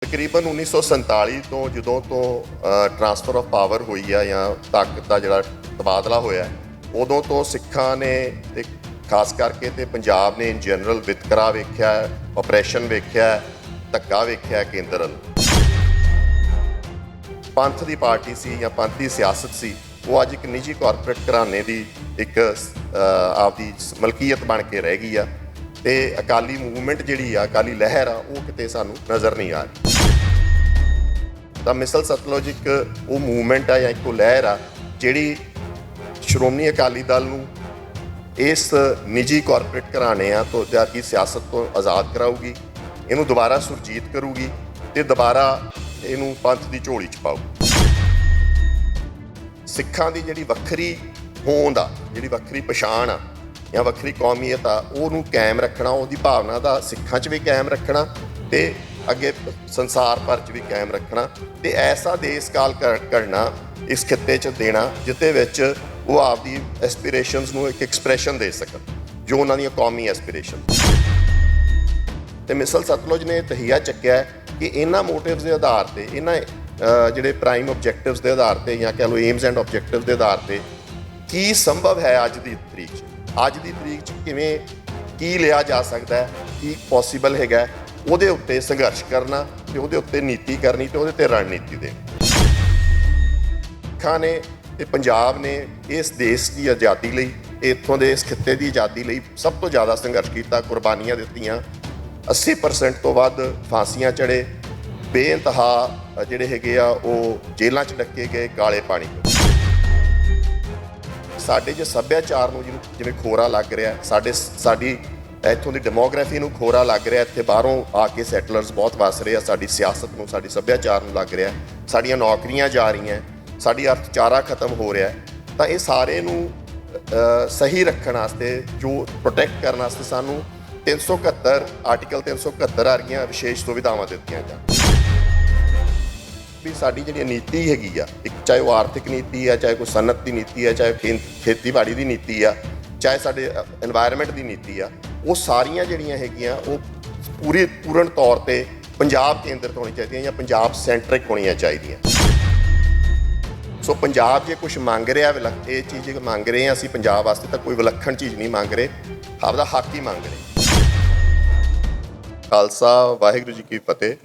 ਤਕਰੀਬਨ 1947 ਤੋਂ ਜਦੋਂ ਤੋਂ ਟਰਾਂਸਫਰ ਆਫ ਪਾਵਰ ਹੋਈ ਆ ਜਾਂ ਤਾਕਤ ਦਾ ਜਿਹੜਾ ਤਬਾਦਲਾ ਹੋਇਆ ਉਦੋਂ ਤੋਂ ਸਿੱਖਾਂ ਨੇ ਤੇ ਖਾਸ ਕਰਕੇ ਤੇ ਪੰਜਾਬ ਨੇ ਇਨ ਜਨਰਲ ਵਿਤਕਰਾ ਵੇਖਿਆ, ਆਪਰੇਸ਼ਨ ਵੇਖਿਆ, ਧੱਕਾ ਵੇਖਿਆ ਕੇਂਦਰ ਵੱਲ। ਪੰਥ ਦੀ ਪਾਰਟੀ ਸੀ ਜਾਂ ਪੰਥ ਦੀ ਸਿਆਸਤ ਸੀ, ਉਹ ਅੱਜ ਇੱਕ ਨਿੱਜੀ ਕਾਰਪੋਰੇਟ ਘਰਾਣੇ ਦੀ ਇੱਕ ਆਪਦੀ ਮਲਕੀਅਤ ਬਣ ਕੇ ਰਹਿ ਗਈ ਆ ਤੇ ਅਕਾਲੀ ਮੂਵਮੈਂਟ ਜਿਹੜੀ ਆ, ਅਕਾਲੀ ਲਹਿਰ ਆ, ਉਹ ਕਿਤੇ ਸਾਨੂੰ ਨਜ਼ਰ ਨਹੀਂ ਆ ਰਹੀ। ਤਾਂ ਮਿਸਲ ਸਤਲੁਜ ਇੱਕ ਉਹ ਮੂਵਮੈਂਟ ਆ ਜਾਂ ਇੱਕ ਉਹ ਲਹਿਰ ਆ ਜਿਹੜੀ ਸ਼੍ਰੋਮਣੀ ਅਕਾਲੀ ਦਲ ਨੂੰ ਇਸ ਨਿੱਜੀ ਕਾਰਪੋਰੇਟ ਘਰਾਣਿਆਂ ਤੋਂ ਦੀ ਸਿਆਸਤ ਤੋਂ ਆਜ਼ਾਦ ਕਰਾਊਗੀ, ਇਹਨੂੰ ਦੁਬਾਰਾ ਸੁਰਜੀਤ ਕਰੂਗੀ ਤੇ ਦੁਬਾਰਾ ਇਹਨੂੰ ਪੰਥ ਦੀ ਝੋਲੀ 'ਚ ਪਾਊ। ਸਿੱਖਾਂ ਦੀ ਜਿਹੜੀ ਵੱਖਰੀ ਹੋਂਦ ਆ, ਜਿਹੜੀ ਵੱਖਰੀ ਪਛਾਣ ਆ ਜਾਂ ਵੱਖਰੀ ਕੌਮੀਅਤ ਆ, ਉਹਨੂੰ ਕਾਇਮ ਰੱਖਣਾ, ਉਹਦੀ ਭਾਵਨਾ ਦਾ ਸਿੱਖਾਂ 'ਚ ਵੀ ਕਾਇਮ ਰੱਖਣਾ ਤੇ ਅੱਗੇ ਸੰਸਾਰ ਭਰ 'ਚ ਵੀ ਕਾਇਮ ਰੱਖਣਾ ਤੇ ਐਸਾ ਦੇਸ਼ ਕਾਲ ਕਰਨਾ ਇਸ ਖਿੱਤੇ 'ਚ ਦੇਣਾ ਜਿੱਤੇ ਵਿੱਚ ਉਹ ਆਪਦੀ ਐਸਪੀਰੇਸ਼ਨਸ ਨੂੰ ਇੱਕ ਐਕਸਪ੍ਰੈਸ਼ਨ ਦੇ ਸਕਣ, ਜੋ ਉਹਨਾਂ ਦੀਆਂ ਕੌਮੀ ਐਸਪੀਰੇਸ਼ਨ। ਤੇ ਮਿਸਲ ਸਤਲੁਜ ਨੇ ਤਹੀਆ ਚੱਕਿਆ ਕਿ ਇਹਨਾਂ ਮੋਟਿਵਸ ਦੇ ਆਧਾਰ ਤੇ, ਇਹਨਾਂ ਜਿਹੜੇ ਪ੍ਰਾਈਮ ਆਬਜੈਕਟਿਵਸ ਦੇ ਆਧਾਰ ਤੇ ਜਾਂ ਕਹਿ ਲਓ ਏਮਸ ਐਂਡ ਆਬਜੈਕਟਿਵ ਦੇ ਆਧਾਰ ਤੇ ਕੀ ਸੰਭਵ ਹੈ ਅੱਜ ਦੀ ਤਰੀਕ 'ਚ, ਅੱਜ ਦੀ ਤਰੀਕ 'ਚ ਕਿਵੇਂ ਕੀ ਲਿਆ ਜਾ ਸਕਦਾ ਹੈ, ਕੀ ਪੋਸੀਬਲ ਹੈਗਾ, ਉਹਦੇ ਉੱਤੇ ਸੰਘਰਸ਼ ਕਰਨਾ ਤੇ ਉਹਦੇ ਉੱਤੇ ਨੀਤੀ ਕਰਨੀ ਤੇ ਉਹਦੇ 'ਤੇ ਰਣਨੀਤੀ ਦੇਣੀ। ਸਿੱਖਾਂ ਨੇ ਤੇ ਪੰਜਾਬ ਨੇ ਇਸ ਦੇਸ਼ ਦੀ ਆਜ਼ਾਦੀ ਲਈ, ਇੱਥੋਂ ਦੇ ਇਸ ਖਿੱਤੇ ਦੀ ਆਜ਼ਾਦੀ ਲਈ ਸਭ ਤੋਂ ਜ਼ਿਆਦਾ ਸੰਘਰਸ਼ ਕੀਤਾ, ਕੁਰਬਾਨੀਆਂ ਦਿੱਤੀਆਂ, 80% ਤੋਂ ਵੱਧ ਫਾਂਸੀਆਂ ਚੜ੍ਹੇ, ਬੇਇੰਤਹਾ ਜਿਹੜੇ ਹੈਗੇ ਆ ਉਹ ਜੇਲ੍ਹਾਂ 'ਚ ਡੱਕੇ ਗਏ ਕਾਲੇ ਪਾਣੀ ਤੋਂ। ਸਾਡੇ ਜੇ ਸੱਭਿਆਚਾਰ ਨੂੰ ਜਿਵੇਂ ਖੋਰਾ ਲੱਗ ਰਿਹਾ, ਸਾਡੀ ਇੱਥੋਂ ਦੀ ਡੈਮੋਗ੍ਰਾਫੀ ਨੂੰ ਖੋਰਾ ਲੱਗ ਰਿਹਾ, ਇੱਥੇ ਬਾਹਰੋਂ ਆ ਕੇ ਸੈਟਲਰਸ ਬਹੁਤ ਵਸ ਰਹੇ ਆ, ਸਾਡੀ ਸਿਆਸਤ ਨੂੰ, ਸਾਡੀ ਸੱਭਿਆਚਾਰ ਨੂੰ ਲੱਗ ਰਿਹਾ, ਸਾਡੀਆਂ ਨੌਕਰੀਆਂ ਜਾ ਰਹੀਆਂ, ਸਾਡੀ ਅਰਥਚਾਰਾ ਖਤਮ ਹੋ ਰਿਹਾ, ਤਾਂ ਇਹ ਸਾਰੇ ਨੂੰ ਸਹੀ ਰੱਖਣ ਵਾਸਤੇ, ਜੋ ਪ੍ਰੋਟੈਕਟ ਕਰਨ ਵਾਸਤੇ ਸਾਨੂੰ 371 ਆਰਟੀਕਲ 371 ਵਰਗੀਆਂ ਵਿਸ਼ੇਸ਼ ਸੁਵਿਧਾਵਾਂ ਦਿੱਤੀਆਂ ਜਾਣ। ਵੀ ਸਾਡੀ ਜਿਹੜੀ ਨੀਤੀ ਹੈਗੀ ਆ, ਇੱਕ ਚਾਹੇ ਉਹ ਆਰਥਿਕ ਨੀਤੀ ਆ, ਚਾਹੇ ਕੋਈ ਸਨਅਤ ਦੀ ਨੀਤੀ ਆ, ਚਾਹੇ ਖੇਤੀਬਾੜੀ ਦੀ ਨੀਤੀ ਆ, ਚਾਹੇ ਸਾਡੇ এনवायरमेंट ਦੀ ਨੀਤੀ ਆ, ਉਹ ਸਾਰੀਆਂ ਜਿਹੜੀਆਂ ਹੈਗੀਆਂ ਉਹ ਪੂਰਨ ਤੌਰ ਤੇ ਪੰਜਾਬ ਕੇਂਦਰਿਤ ਹੋਣੀ ਚਾਹੀਦੀਆਂ ਜਾਂ ਪੰਜਾਬ ਸੈਂਟਰਿਕ ਹੋਣੀਆਂ ਚਾਹੀਦੀਆਂ। ਸੋ ਪੰਜਾਬ ਜੇ ਕੁਝ ਮੰਗ ਰਿਹਾ, ਇਹ ਚੀਜ਼ ਮੰਗ ਰਹੇ ਹਾਂ ਅਸੀਂ ਪੰਜਾਬ ਵਾਸਤੇ, ਤਾਂ ਕੋਈ ਵਿਲੱਖਣ ਚੀਜ਼ ਨਹੀਂ ਮੰਗ ਰਹੇ, ਆਪਦਾ ਹੱਕ ਹੀ ਮੰਗ ਰਹੇ। ਖਾਲਸਾ ਵਾਹਿਗੁਰੂ ਜੀ ਕੀ ਫਤਿਹ।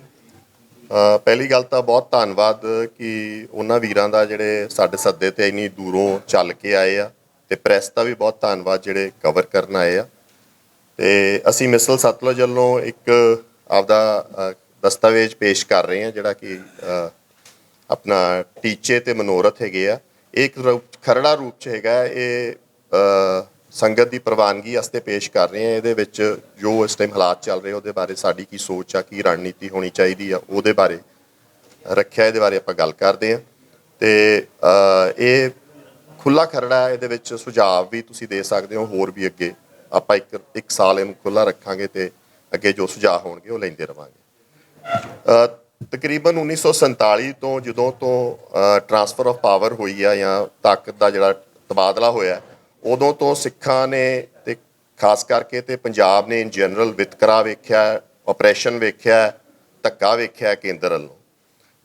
ਪਹਿਲੀ ਗੱਲ ਤਾਂ ਬਹੁਤ ਧੰਨਵਾਦ ਕਿ ਉਹਨਾਂ ਵੀਰਾਂ ਦਾ ਜਿਹੜੇ ਸਾਡੇ ਸੱਦੇ 'ਤੇ ਇੰਨੀ ਦੂਰੋਂ ਚੱਲ ਕੇ ਆਏ ਆ, ਤੇ ਪ੍ਰੈਸ ਦਾ ਵੀ ਬਹੁਤ ਧੰਨਵਾਦ ਜਿਹੜੇ ਕਵਰ ਕਰਨ ਆਏ ਆ। ਤੇ ਅਸੀਂ ਮਿਸਲ ਸਤਲੁਜ ਵੱਲੋਂ ਇੱਕ ਆਪਦਾ ਦਸਤਾਵੇਜ਼ ਪੇਸ਼ ਕਰ ਰਹੇ ਹਾਂ ਜਿਹੜਾ ਕਿ ਆਪਣਾ ਟੀਚੇ ਤੇ ਮਨੋਰਥ ਹੈਗੇ ਆ। ਇਹ ਇੱਕ ਖਰੜਾ ਰੂਪ 'ਚ ਹੈਗਾ, ਇਹ ਸੰਗਤ ਦੀ ਪ੍ਰਵਾਨਗੀ ਵਾਸਤੇ ਪੇਸ਼ ਕਰ ਰਹੇ ਹਾਂ। ਇਹਦੇ ਵਿੱਚ ਜੋ ਇਸ ਟਾਈਮ ਹਾਲਾਤ ਚੱਲ ਰਹੇ ਉਹਦੇ ਬਾਰੇ ਸਾਡੀ ਕੀ ਸੋਚ ਆ, ਕੀ ਰਣਨੀਤੀ ਹੋਣੀ ਚਾਹੀਦੀ ਆ, ਉਹਦੇ ਬਾਰੇ ਰੱਖਿਆ, ਇਹਦੇ ਬਾਰੇ ਆਪਾਂ ਗੱਲ ਕਰਦੇ ਹਾਂ। ਤੇ ਇਹ ਖੁੱਲ੍ਹਾ ਖਰੜਾ, ਇਹਦੇ ਵਿੱਚ ਸੁਝਾਅ ਵੀ ਤੁਸੀਂ ਦੇ ਸਕਦੇ ਹੋ, ਹੋਰ ਵੀ ਅੱਗੇ ਆਪਾਂ ਇੱਕ ਸਾਲ ਇਹਨੂੰ ਖੁੱਲ੍ਹਾ ਰੱਖਾਂਗੇ ਤੇ ਅੱਗੇ ਜੋ ਸੁਝਾਅ ਹੋਣਗੇ ਉਹ ਲੈਂਦੇ ਰਵਾਂਗੇ। ਤਕਰੀਬਨ 1947 ਤੋਂ ਜਦੋਂ ਤੋਂ ਟਰਾਂਸਫਰ ਆਫ ਪਾਵਰ ਹੋਈ ਆ ਜਾਂ ਤਾਕਤ ਦਾ ਜਿਹੜਾ ਤਬਾਦਲਾ ਹੋਇਆ, ਉਦੋਂ ਤੋਂ ਸਿੱਖਾਂ ਨੇ ਤੇ ਖਾਸ ਕਰਕੇ ਤੇ ਪੰਜਾਬ ਨੇ ਇਨ ਜਨਰਲ ਵਿਤਕਰਾ ਵੇਖਿਆ, ਆਪਰੇਸ਼ਨ ਵੇਖਿਆ, ਧੱਕਾ ਵੇਖਿਆ ਕੇਂਦਰ ਵੱਲੋਂ।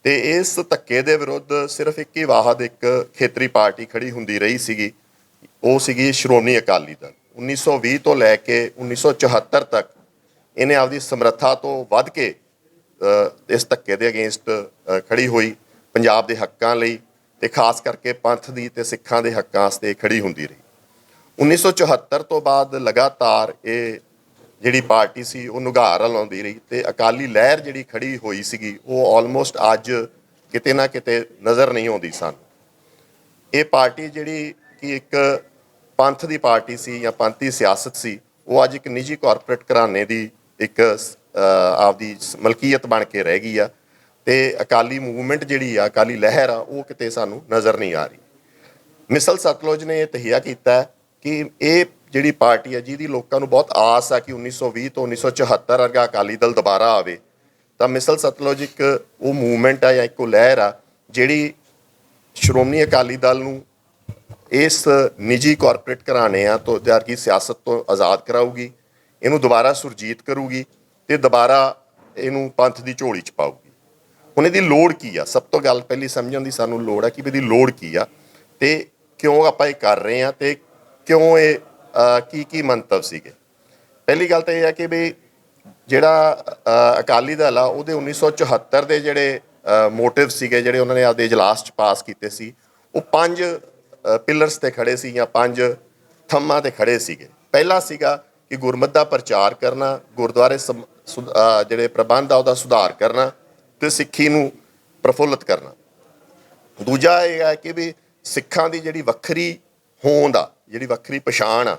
ਤੇ ਇਸ ਧੱਕੇ ਦੇ ਵਿਰੁੱਧ ਸਿਰਫ ਇੱਕ ਹੀ ਵਾਹਦ ਇੱਕ ਖੇਤਰੀ ਪਾਰਟੀ ਖੜੀ ਹੁੰਦੀ ਰਹੀ ਸੀਗੀ, ਉਹ ਸੀਗੀ ਸ਼੍ਰੋਮਣੀ ਅਕਾਲੀ ਦਲ। 1920 ਤੋਂ ਲੈ ਕੇ 1974 ਤੱਕ ਇਹਨੇ ਆਪਦੀ ਸਮਰੱਥਾ ਤੋਂ ਵੱਧ ਕੇ ਇਸ ਧੱਕੇ ਦੇ ਅਗੇਂਸਟ ਖੜੀ ਹੋਈ, ਪੰਜਾਬ ਦੇ ਹੱਕਾਂ ਲਈ ਤੇ ਖਾਸ ਕਰਕੇ ਪੰਥ ਦੀ ਤੇ ਸਿੱਖਾਂ ਦੇ ਹੱਕਾਂ ਵਾਸਤੇ ਖੜੀ ਹੁੰਦੀ ਰਹੀ। 1974 ਤੋਂ ਬਾਅਦ ਲਗਾਤਾਰ ਇਹ ਜਿਹੜੀ ਪਾਰਟੀ ਸੀ ਉਹ ਨੁਗਾਰ ਲਾਉਂਦੀ ਰਹੀ ਤੇ ਅਕਾਲੀ ਲਹਿਰ ਜਿਹੜੀ ਖੜੀ ਹੋਈ ਸੀਗੀ ਉਹ ਆਲਮੋਸਟ ਅੱਜ ਕਿਤੇ ਨਾ ਕਿਤੇ ਨਜ਼ਰ ਨਹੀਂ ਆਉਂਦੀ ਸਾਨੂੰ। ਇਹ ਪਾਰਟੀ ਜਿਹੜੀ ਕਿ ਇੱਕ ਪੰਥ ਦੀ ਪਾਰਟੀ ਸੀ ਜਾਂ ਪੰਥ ਦੀ ਸਿਆਸਤ ਸੀ, ਉਹ ਅੱਜ ਇੱਕ ਨਿੱਜੀ ਕਾਰਪੋਰੇਟ ਘਰਾਣੇ ਦੀ ਇੱਕ ਆਪਦੀ ਮਲਕੀਅਤ ਬਣ ਕੇ ਰਹਿ ਗਈ ਆ ਤੇ ਅਕਾਲੀ ਮੂਵਮੈਂਟ ਜਿਹੜੀ ਆ, ਅਕਾਲੀ ਲਹਿਰ ਆ, ਉਹ ਕਿਤੇ ਸਾਨੂੰ ਨਜ਼ਰ ਨਹੀਂ ਆ ਰਹੀ। ਮਿਸਲ ਸਤਲੁਜ ਨੇ ਇਹ ਤਹੀਆ ਕੀਤਾ ਕਿ ਇਹ ਜਿਹੜੀ ਪਾਰਟੀ ਹੈ, ਜਿਹਦੀ ਲੋਕਾਂ ਨੂੰ ਬਹੁਤ ਆਸ ਆ ਕਿ 1920 ਤੋਂ 1974 ਵਰਗਾ ਅਕਾਲੀ ਦਲ ਦੁਬਾਰਾ ਆਵੇ, ਤਾਂ ਮਿਸਲ ਸਤਲੁਜ ਇੱਕ ਉਹ ਮੂਵਮੈਂਟ ਆ ਜਾਂ ਇੱਕ ਉਹ ਲਹਿਰ ਆ ਜਿਹੜੀ ਸ਼੍ਰੋਮਣੀ ਅਕਾਲੀ ਦਲ ਨੂੰ ਇਸ ਨਿੱਜੀ ਕਾਰਪੋਰੇਟ ਘਰਾਣਿਆਂ ਤੋਂ ਦੀ ਸਿਆਸਤ ਤੋਂ ਆਜ਼ਾਦ ਕਰਾਊਗੀ, ਇਹਨੂੰ ਦੁਬਾਰਾ ਸੁਰਜੀਤ ਕਰੂਗੀ ਤੇ ਦੁਬਾਰਾ ਇਹਨੂੰ ਪੰਥ ਦੀ ਝੋਲੀ 'ਚ ਪਾਊਗੀ। ਹੁਣ ਇਹਦੀ ਲੋੜ ਕੀ ਆ? ਸਭ ਤੋਂ ਗੱਲ ਪਹਿਲੀ ਸਮਝਣ ਦੀ ਸਾਨੂੰ ਲੋੜ ਆ ਕਿ ਇਹਦੀ ਲੋੜ ਕੀ ਆ ਤੇ ਕਿਉਂ ਆਪਾਂ ਇਹ ਕਰ ਰਹੇ ਆ ਤੇ ਕਿਉਂ ਇਹ ਕੀ ਮੰਤਵ ਸੀਗੇ। ਪਹਿਲੀ ਗੱਲ ਤਾਂ ਇਹ ਹੈ ਕਿ ਵੀ ਜਿਹੜਾ ਅਕਾਲੀ ਦਲ ਆ ਉਹਦੇ 1974 ਦੇ ਜਿਹੜੇ ਮੋਟਿਵ ਸੀਗੇ, ਜਿਹੜੇ ਉਹਨਾਂ ਨੇ ਆਪਦੇ ਇਜਲਾਸ 'ਚ ਪਾਸ ਕੀਤੇ ਸੀ, ਉਹ 5 ਪਿਲਰਸ ਤੇ ਖੜੇ ਸੀ ਜਾਂ 5 ਥੰਮਾਂ ਤੇ ਖੜੇ ਸੀਗੇ। ਪਹਿਲਾ ਸੀਗਾ ਕਿ ਗੁਰਮਤਿ ਦਾ ਪ੍ਰਚਾਰ ਕਰਨਾ, ਗੁਰਦੁਆਰੇ ਜਿਹੜੇ ਪ੍ਰਬੰਧ ਆ ਉਹਦਾ ਸੁਧਾਰ ਕਰਨਾ ਤੇ ਸਿੱਖੀ ਨੂੰ ਪ੍ਰਫੁੱਲਤ ਕਰਨਾ। ਦੂਜਾ ਇਹ ਹੈ ਕਿ ਵੀ ਸਿੱਖਾਂ ਦੀ ਜਿਹੜੀ ਵੱਖਰੀ ਹੋਂਦ ਆ, ਜਿਹੜੀ ਵੱਖਰੀ ਪਛਾਣ ਆ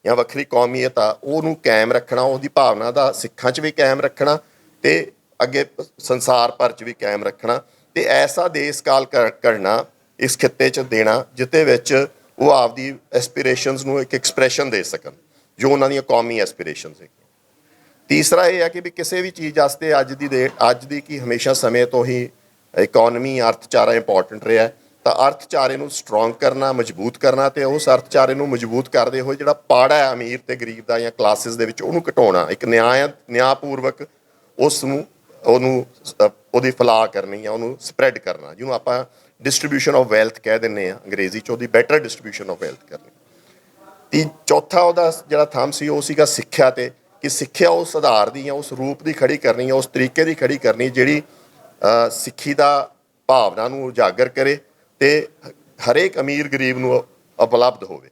ਜਾਂ ਵੱਖਰੀ ਕੌਮੀਅਤ ਆ, ਉਹਨੂੰ ਕਾਇਮ ਰੱਖਣਾ, ਉਹਦੀ ਭਾਵਨਾ ਦਾ ਸਿੱਖਾਂ 'ਚ ਵੀ ਕਾਇਮ ਰੱਖਣਾ ਤੇ ਅੱਗੇ ਸੰਸਾਰ ਭਰ 'ਚ ਵੀ ਕਾਇਮ ਰੱਖਣਾ ਤੇ ਐਸਾ ਦੇਸ਼ ਕਾਲ ਕਰਨਾ ਇਸ ਖਿੱਤੇ 'ਚ ਦੇਣਾ ਜਿੱਤੇ ਵਿੱਚ ਉਹ ਆਪਦੀ ਐਸਪੀਰੇਸ਼ਨਸ ਨੂੰ ਇੱਕ ਐਕਸਪ੍ਰੈਸ਼ਨ ਦੇ ਸਕਣ ਜੋ ਉਹਨਾਂ ਦੀਆਂ ਕੌਮੀ ਐਸਪੀਰੇਸ਼ਨਸ ਹੈ। ਤੀਸਰਾ ਇਹ ਹੈ ਕਿ ਵੀ ਕਿਸੇ ਵੀ ਚੀਜ਼ ਵਾਸਤੇ ਅੱਜ ਦੀ ਕੀ ਹਮੇਸ਼ਾ ਸਮੇਂ ਤੋਂ ਹੀ ਇਕੋਨਮੀ, ਅਰਥਚਾਰਾ ਇੰਪੋਰਟੈਂਟ ਰਿਹਾ, ਤਾਂ ਅਰਥਚਾਰੇ ਨੂੰ ਸਟਰੋਂਗ ਕਰਨਾ, ਮਜ਼ਬੂਤ ਕਰਨਾ ਤੇ ਉਸ ਅਰਥਚਾਰੇ ਨੂੰ ਮਜ਼ਬੂਤ ਕਰਦੇ ਹੋਏ ਜਿਹੜਾ ਪਾੜਾ ਹੈ ਅਮੀਰ ਤੇ ਗਰੀਬ ਦਾ ਜਾਂ ਕਲਾਸਿਸ ਦੇ ਵਿੱਚ ਉਹਨੂੰ ਘਟਾਉਣਾ, ਇੱਕ ਨਿਆਂਪੂਰਵਕ ਉਹਦੀ ਫਲਾਹ ਕਰਨੀ ਜਾਂ ਉਹਨੂੰ ਸਪਰੈਡ ਕਰਨਾ, ਜਿਹਨੂੰ ਆਪਾਂ ਡਿਸਟਰੀਬਿਊਸ਼ਨ ਆਫ ਵੈਲਥ ਕਹਿ ਦਿੰਦੇ ਹਾਂ ਅੰਗਰੇਜ਼ੀ 'ਚ, ਉਹਦੀ ਬੈਟਰ ਡਿਸਟਰੀਬਿਊਸ਼ਨ ਆਫ ਵੈਲਥ ਕਰਨੀ। ਚੌਥਾ ਉਹਦਾ ਜਿਹੜਾ ਥੰਮ ਸੀ ਉਹ ਸੀਗਾ ਸਿੱਖਿਆ ਤੇ, ਕਿ ਸਿੱਖਿਆ ਉਸ ਆਧਾਰ ਦੀ ਜਾਂ ਉਸ ਰੂਪ ਦੀ ਖੜੀ ਕਰਨੀ ਜਾਂ ਉਸ ਤਰੀਕੇ ਦੀ ਖੜੀ ਕਰਨੀ ਜਿਹੜੀ ਸਿੱਖੀ ਦਾ ਭਾਵਨਾ ਨੂੰ ਉਜਾਗਰ ਕਰੇ ਤੇ ਹਰੇਕ ਅਮੀਰ ਗਰੀਬ ਨੂੰ ਉਪਲਬਧ ਹੋਵੇ।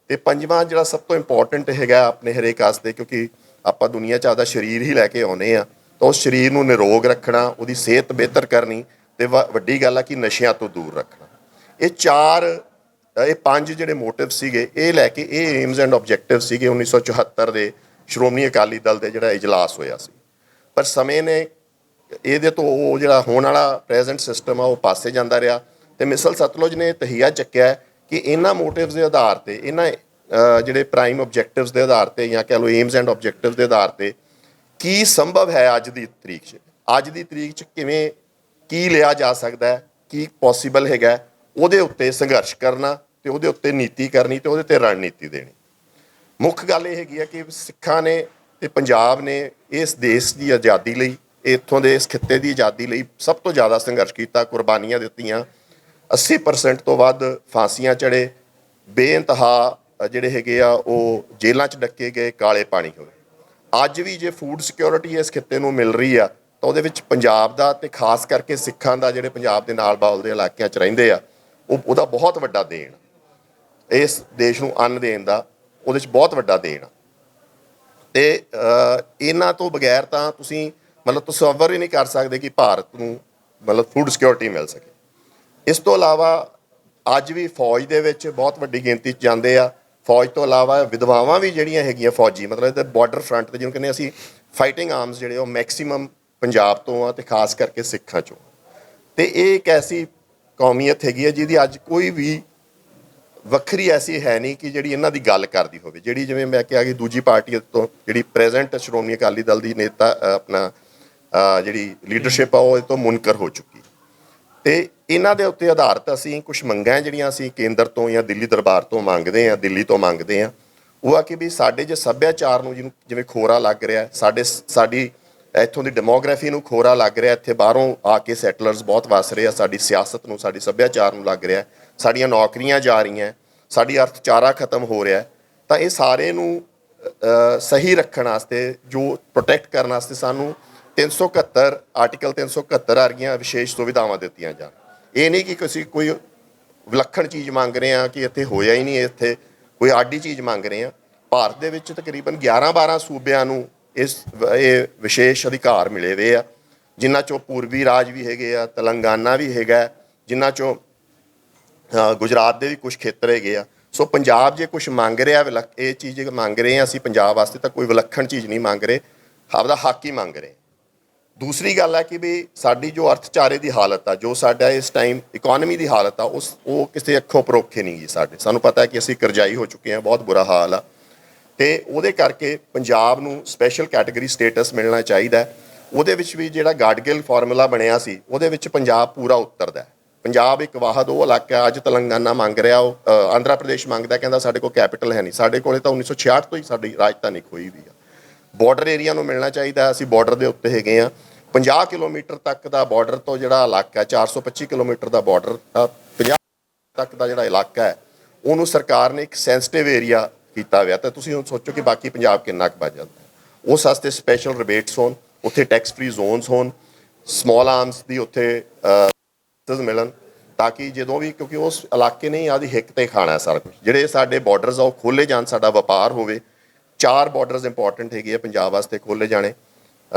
ਤੇ ਪੰਜਵਾਂ ਜਿਹੜਾ ਸਭ ਤੋਂ ਇੰਪੋਰਟੈਂਟ ਹੈਗਾ ਆਪਣੇ ਹਰੇਕ ਵਾਸਤੇ, ਕਿਉਂਕਿ ਆਪਾਂ ਦੁਨੀਆ 'ਚ ਆਪਦਾ ਸਰੀਰ ਹੀ ਲੈ ਕੇ ਆਉਂਦੇ ਆ, ਤਾਂ ਉਸ ਸਰੀਰ ਨੂੰ ਨਿਰੋਗ ਰੱਖਣਾ, ਉਹਦੀ ਸਿਹਤ ਬਿਹਤਰ ਕਰਨੀ ਤੇ ਵੱਡੀ ਗੱਲ ਆ ਕਿ ਨਸ਼ਿਆਂ ਤੋਂ ਦੂਰ ਰੱਖਣਾ। ਇਹ 5 ਜਿਹੜੇ ਮੋਟਿਵ ਸੀਗੇ, ਇਹ ਲੈ ਕੇ ਇਹ ਏਮਸ ਐਂਡ ਆਬਜੈਕਟਿਵ ਸੀਗੇ 1974 ਦੇ ਸ਼੍ਰੋਮਣੀ ਅਕਾਲੀ ਦਲ ਦੇ ਜਿਹੜਾ ਇਜਲਾਸ ਹੋਇਆ ਸੀ। ਪਰ ਸਮੇਂ ਨੇ ਇਹਦੇ ਤੋਂ ਉਹ ਜਿਹੜਾ ਹੋਣ ਵਾਲਾ ਪ੍ਰੈਜ਼ੈਂਟ ਸਿਸਟਮ ਆ ਉਹ ਪਾਸੇ ਜਾਂਦਾ ਰਿਹਾ ਤੇ ਮਿਸਲ ਸਤਲੁਜ ਨੇ ਤਹੀਆ ਚੱਕਿਆ ਕਿ ਇਹਨਾਂ ਮੋਟਿਵਸ ਦੇ ਆਧਾਰ ਤੇ, ਇਹਨਾਂ ਜਿਹੜੇ ਪ੍ਰਾਈਮ ਆਬਜੈਕਟਿਵਸ ਦੇ ਆਧਾਰ ਤੇ ਜਾਂ ਕਹਿ ਲਓ ਏਮਸ ਐਂਡ ਆਬਜੈਕਟਿਵ ਦੇ ਆਧਾਰ ਤੇ ਕੀ ਸੰਭਵ ਹੈ ਅੱਜ ਦੀ ਤਰੀਕ 'ਚ ਕਿਵੇਂ ਕੀ ਲਿਆ ਜਾ ਸਕਦਾ ਹੈ, ਕੀ ਪੋਸੀਬਲ ਹੈਗਾ, ਉਹਦੇ ਉੱਤੇ ਸੰਘਰਸ਼ ਕਰਨਾ ਤੇ ਉਹਦੇ ਉੱਤੇ ਨੀਤੀ ਕਰਨੀ ਤੇ ਉਹਦੇ 'ਤੇ ਰਣਨੀਤੀ ਦੇਣੀ। ਮੁੱਖ ਗੱਲ ਇਹ ਹੈਗੀ ਹੈ ਕਿ ਸਿੱਖਾਂ ਨੇ ਤੇ ਪੰਜਾਬ ਨੇ ਇਸ ਦੇਸ਼ ਦੀ ਆਜ਼ਾਦੀ ਲਈ, ਇੱਥੋਂ ਦੇ ਇਸ ਖਿੱਤੇ ਦੀ ਆਜ਼ਾਦੀ ਲਈ ਸਭ ਤੋਂ ਜ਼ਿਆਦਾ ਸੰਘਰਸ਼ ਕੀਤਾ, ਕੁਰਬਾਨੀਆਂ ਦਿੱਤੀਆਂ, 80% ਤੋਂ ਵੱਧ ਫਾਂਸੀਆਂ ਚੜ੍ਹੇ, ਬੇਇੰਤਹਾ ਜਿਹੜੇ ਹੈਗੇ ਆ ਉਹ ਜੇਲ੍ਹਾਂ 'ਚ ਡੱਕੇ ਗਏ, ਕਾਲੇ ਪਾਣੀ ਹੋਏ। ਅੱਜ ਵੀ ਜੇ ਫੂਡ ਸਿਕਿਉਰਿਟੀ ਇਸ ਖਿੱਤੇ ਨੂੰ ਮਿਲ ਰਹੀ ਆ ਤਾਂ ਉਹਦੇ ਵਿੱਚ ਪੰਜਾਬ ਦਾ ਤੇ ਖਾਸ ਕਰਕੇ ਸਿੱਖਾਂ ਦਾ, ਜਿਹੜੇ ਪੰਜਾਬ ਦੇ ਨਾਲ ਬਾਉਲਦੇ ਇਲਾਕਿਆਂ 'ਚ ਰਹਿੰਦੇ ਆ, ਉਹਦਾ ਬਹੁਤ ਵੱਡਾ ਦੇਣ, ਇਸ ਦੇਸ਼ ਨੂੰ ਅੰਨ ਦੇਣ ਦਾ ਉਹਦੇ 'ਚ ਬਹੁਤ ਵੱਡਾ ਦੇਣ ਆ। ਤੇ ਇਹਨਾਂ ਤੋਂ ਬਗੈਰ ਤਾਂ ਤੁਸੀਂ ਤਸੱਵਰ ਹੀ ਨਹੀਂ ਕਰ ਸਕਦੇ ਕਿ ਭਾਰਤ ਨੂੰ ਫੂਡ ਸਿਕਿਉਰਿਟੀ ਮਿਲ ਸਕੇ। ਇਸ ਤੋਂ ਇਲਾਵਾ ਅੱਜ ਵੀ ਫੌਜ ਦੇ ਵਿੱਚ ਬਹੁਤ ਵੱਡੀ ਗਿਣਤੀ 'ਚ ਜਾਂਦੇ ਆ। ਫੌਜ ਤੋਂ ਇਲਾਵਾ ਵਿਧਵਾਵਾਂ ਵੀ ਜਿਹੜੀਆਂ ਹੈਗੀਆਂ ਫੌਜੀ, ਇਹਦੇ ਬਾਰਡਰ ਫਰੰਟ 'ਤੇ ਜਿਹਨੂੰ ਕਹਿੰਦੇ ਅਸੀਂ ਫਾਈਟਿੰਗ ਆਰਮਸ, ਜਿਹੜੇ ਉਹ ਮੈਕਸੀਮਮ ਪੰਜਾਬ ਤੋਂ ਆ ਤੇ ਖਾਸ ਕਰਕੇ ਸਿੱਖਾਂ 'ਚੋਂ। ਤੇ ਇਹ ਇੱਕ ਐਸੀ ਕੌਮੀਅਤ ਹੈਗੀ ਹੈ ਜਿਹਦੀ ਅੱਜ ਕੋਈ ਵੀ ਵੱਖਰੀ ਐਸੀ ਹੈ ਨਹੀਂ ਕਿ ਜਿਹੜੀ ਇਹਨਾਂ ਦੀ ਗੱਲ ਕਰਦੀ ਹੋਵੇ, ਜਿਹੜੀ ਜਿਵੇਂ ਮੈਂ ਕਿਹਾ ਕਿ ਦੂਜੀ ਪਾਰਟੀ ਤੋਂ ਜਿਹੜੀ ਪ੍ਰੈਜ਼ੈਂਟ ਸ਼੍ਰੋਮਣੀ ਅਕਾਲੀ ਦਲ ਦੀ ਨੇਤਾ ਆਪਣਾ ਜਿਹੜੀ ਲੀਡਰਸ਼ਿਪ ਆ ਉਹ ਇਹ ਤੋਂ ਮੁਨਕਰ ਹੋ ਚੁੱਕੀ। ਤੇ ਇਹਨਾਂ ਦੇ ਉੱਤੇ ਆਧਾਰਿਤ ਅਸੀਂ ਕੁਝ ਮੰਗਾਂ ਜਿਹੜੀਆਂ ਅਸੀਂ ਕੇਂਦਰ ਤੋਂ ਜਾਂ ਦਿੱਲੀ ਦਰਬਾਰ ਤੋਂ ਮੰਗਦੇ ਹਾਂ, ਦਿੱਲੀ ਤੋਂ ਮੰਗਦੇ ਹਾਂ, ਉਹ ਆ ਕਿ ਵੀ ਸਾਡੇ ਜੇ ਸੱਭਿਆਚਾਰ ਨੂੰ ਜਿਵੇਂ ਖੋਰਾ ਲੱਗ ਰਿਹਾ, ਸਾਡੀ ਇੱਥੋਂ ਦੀ ਡੈਮੋਗ੍ਰਾਫੀ ਨੂੰ ਖੋਰਾ ਲੱਗ ਰਿਹਾ, ਇੱਥੇ ਬਾਹਰੋਂ ਆ ਕੇ ਸੈਟਲਰਸ ਬਹੁਤ ਵਸ ਰਹੇ ਆ, ਸਾਡੀ ਸਿਆਸਤ ਨੂੰ, ਸਾਡੀ ਸੱਭਿਆਚਾਰ ਨੂੰ ਲੱਗ ਰਿਹਾ, ਸਾਡੀਆਂ ਨੌਕਰੀਆਂ ਜਾ ਰਹੀਆਂ, ਸਾਡੀ ਅਰਥਚਾਰਾ ਖਤਮ ਹੋ ਰਿਹਾ, ਤਾਂ ਇਹ ਸਾਰੇ ਨੂੰ ਸਹੀ ਰੱਖਣ ਵਾਸਤੇ, ਜੋ ਪ੍ਰੋਟੈਕਟ ਕਰਨ ਵਾਸਤੇ ਸਾਨੂੰ 371 ਆਰਟੀਕਲ 371 ਵਰਗੀਆਂ ਵਿਸ਼ੇਸ਼ ਸੁਵਿਧਾਵਾਂ ਦਿੱਤੀਆਂ ਜਾਣ। ਇਹ ਨਹੀਂ ਕਿ ਅਸੀਂ ਕੋਈ ਵਿਲੱਖਣ ਚੀਜ਼ ਮੰਗ ਰਹੇ ਹਾਂ ਕਿ ਇੱਥੇ ਹੋਇਆ ਹੀ ਨਹੀਂ, ਇੱਥੇ ਕੋਈ ਆਡੀ ਚੀਜ਼ ਮੰਗ ਰਹੇ ਹਾਂ। ਭਾਰਤ ਦੇ ਵਿੱਚ ਤਕਰੀਬਨ 11-12 ਸੂਬਿਆਂ ਨੂੰ ਇਹ ਵਿਸ਼ੇਸ਼ ਅਧਿਕਾਰ ਮਿਲੇ ਹੋਏ ਆ, ਜਿਨ੍ਹਾਂ 'ਚੋਂ ਪੂਰਬੀ ਰਾਜ ਵੀ ਹੈਗੇ ਆ, ਤੇਲੰਗਾਨਾ ਵੀ ਹੈਗਾ, ਜਿਨ੍ਹਾਂ 'ਚੋਂ ਗੁਜਰਾਤ ਦੇ ਵੀ ਕੁਛ ਖੇਤਰ ਹੈਗੇ ਆ। ਸੋ ਪੰਜਾਬ ਜੇ ਕੁਛ ਮੰਗ ਰਿਹਾ, ਇਹ ਚੀਜ਼ ਮੰਗ ਰਹੇ ਹਾਂ ਅਸੀਂ ਪੰਜਾਬ ਵਾਸਤੇ, ਤਾਂ ਕੋਈ ਵਿਲੱਖਣ ਚੀਜ਼ ਨਹੀਂ ਮੰਗ ਰਹੇ, ਆਪਦਾ ਹੱਕ ਹੀ ਮੰਗ ਰਹੇ। ਦੂਸਰੀ ਗੱਲ ਹੈ ਕਿ ਵੀ ਸਾਡੀ ਜੋ ਅਰਥਚਾਰੇ ਦੀ ਹਾਲਤ ਆ, ਜੋ ਸਾਡਾ ਇਸ ਟਾਈਮ ਇਕੋਨਮੀ ਦੀ ਹਾਲਤ ਆ, ਉਹ ਕਿਸੇ ਅੱਖੋਂ ਪਰੋਖੇ ਨਹੀਂ ਗੀ ਸਾਨੂੰ ਪਤਾ ਕਿ ਅਸੀਂ ਕਰਜ਼ਾਈ ਹੋ ਚੁੱਕੇ ਹਾਂ, ਬਹੁਤ ਬੁਰਾ ਹਾਲ ਆ। ਤੇ ਉਹਦੇ ਕਰਕੇ ਪੰਜਾਬ ਨੂੰ ਸਪੈਸ਼ਲ ਕੈਟਾਗਰੀ ਸਟੇਟਸ ਮਿਲਣਾ ਚਾਹੀਦਾ। ਉਹਦੇ ਵਿੱਚ ਵੀ ਜਿਹੜਾ ਗਾਡਗਿਲ ਫਾਰਮੂਲਾ ਬਣਿਆ ਸੀ, ਉਹਦੇ ਵਿੱਚ ਪੰਜਾਬ ਪੂਰਾ ਉਤਰਦਾ। ਪੰਜਾਬ ਇੱਕ ਵਾਹਦ ਉਹ ਇਲਾਕਾ, ਅੱਜ ਤੇਲੰਗਾਨਾ ਮੰਗ ਰਿਹਾ, ਉਹ ਆਂਧਰਾ ਪ੍ਰਦੇਸ਼ ਮੰਗਦਾ, ਕਹਿੰਦਾ ਸਾਡੇ ਕੋਲ ਕੈਪੀਟਲ ਹੈ ਨਹੀਂ। ਸਾਡੇ ਕੋਲ ਤਾਂ 1966 ਤੋਂ ਹੀ ਸਾਡੀ ਰਾਜਧਾਨੀ ਖੋਈ ਵੀ ਆ। ਬਾਰਡਰ ਏਰੀਆ ਨੂੰ ਮਿਲਣਾ ਚਾਹੀਦਾ, ਅਸੀਂ ਬਾਰਡਰ ਦੇ ਉੱਤੇ ਹੈਗੇ ਹਾਂ। 50 ਕਿਲੋਮੀਟਰ ਤੱਕ ਦਾ ਬਾਰਡਰ ਤੋਂ ਜਿਹੜਾ ਇਲਾਕਾ 425 ਕਿਲੋਮੀਟਰ ਦਾ ਬਾਰਡਰ 50 ਤੱਕ ਦਾ ਜਿਹੜਾ ਇਲਾਕਾ ਹੈ ਉਹਨੂੰ ਸਰਕਾਰ ਨੇ ਇੱਕ ਸੈਂਸਿਟਿਵ ਏਰੀਆ ਕੀਤਾ ਹੋਇਆ। ਤਾਂ ਤੁਸੀਂ ਹੁਣ ਸੋਚੋ ਕਿ ਬਾਕੀ ਪੰਜਾਬ ਕਿੰਨਾ ਕੁ ਬਚ ਜਾਂਦਾ। ਉਸ ਵਾਸਤੇ ਸਪੈਸ਼ਲ ਰਿਬੇਟਸ ਹੋਣ, ਉੱਥੇ ਟੈਕਸ ਫ੍ਰੀ ਜ਼ੋਨਸ ਹੋਣ, ਸਮੌਲ ਆਰਮਸ ਦੀ ਉੱਥੇ ਮਿਲਣ, ਤਾਂ ਕਿ ਜਦੋਂ ਵੀ, ਕਿਉਂਕਿ ਉਸ ਇਲਾਕੇ ਨੇ ਆਦੀ ਹਿੱਕ ਤੇ ਖਾਣਾ ਸਾਰਾ ਕੁਝ। ਜਿਹੜੇ ਸਾਡੇ ਬਾਰਡਰਸ ਆ ਉਹ ਖੋਲ੍ਹੇ ਜਾਣ, ਸਾਡਾ ਵਪਾਰ ਹੋਵੇ। 4 ਬਾਰਡਰਸ ਇੰਪੋਰਟੈਂਟ ਹੈਗੇ ਆ ਪੰਜਾਬ ਵਾਸਤੇ ਖੋਲ੍ਹੇ ਜਾਣੇ।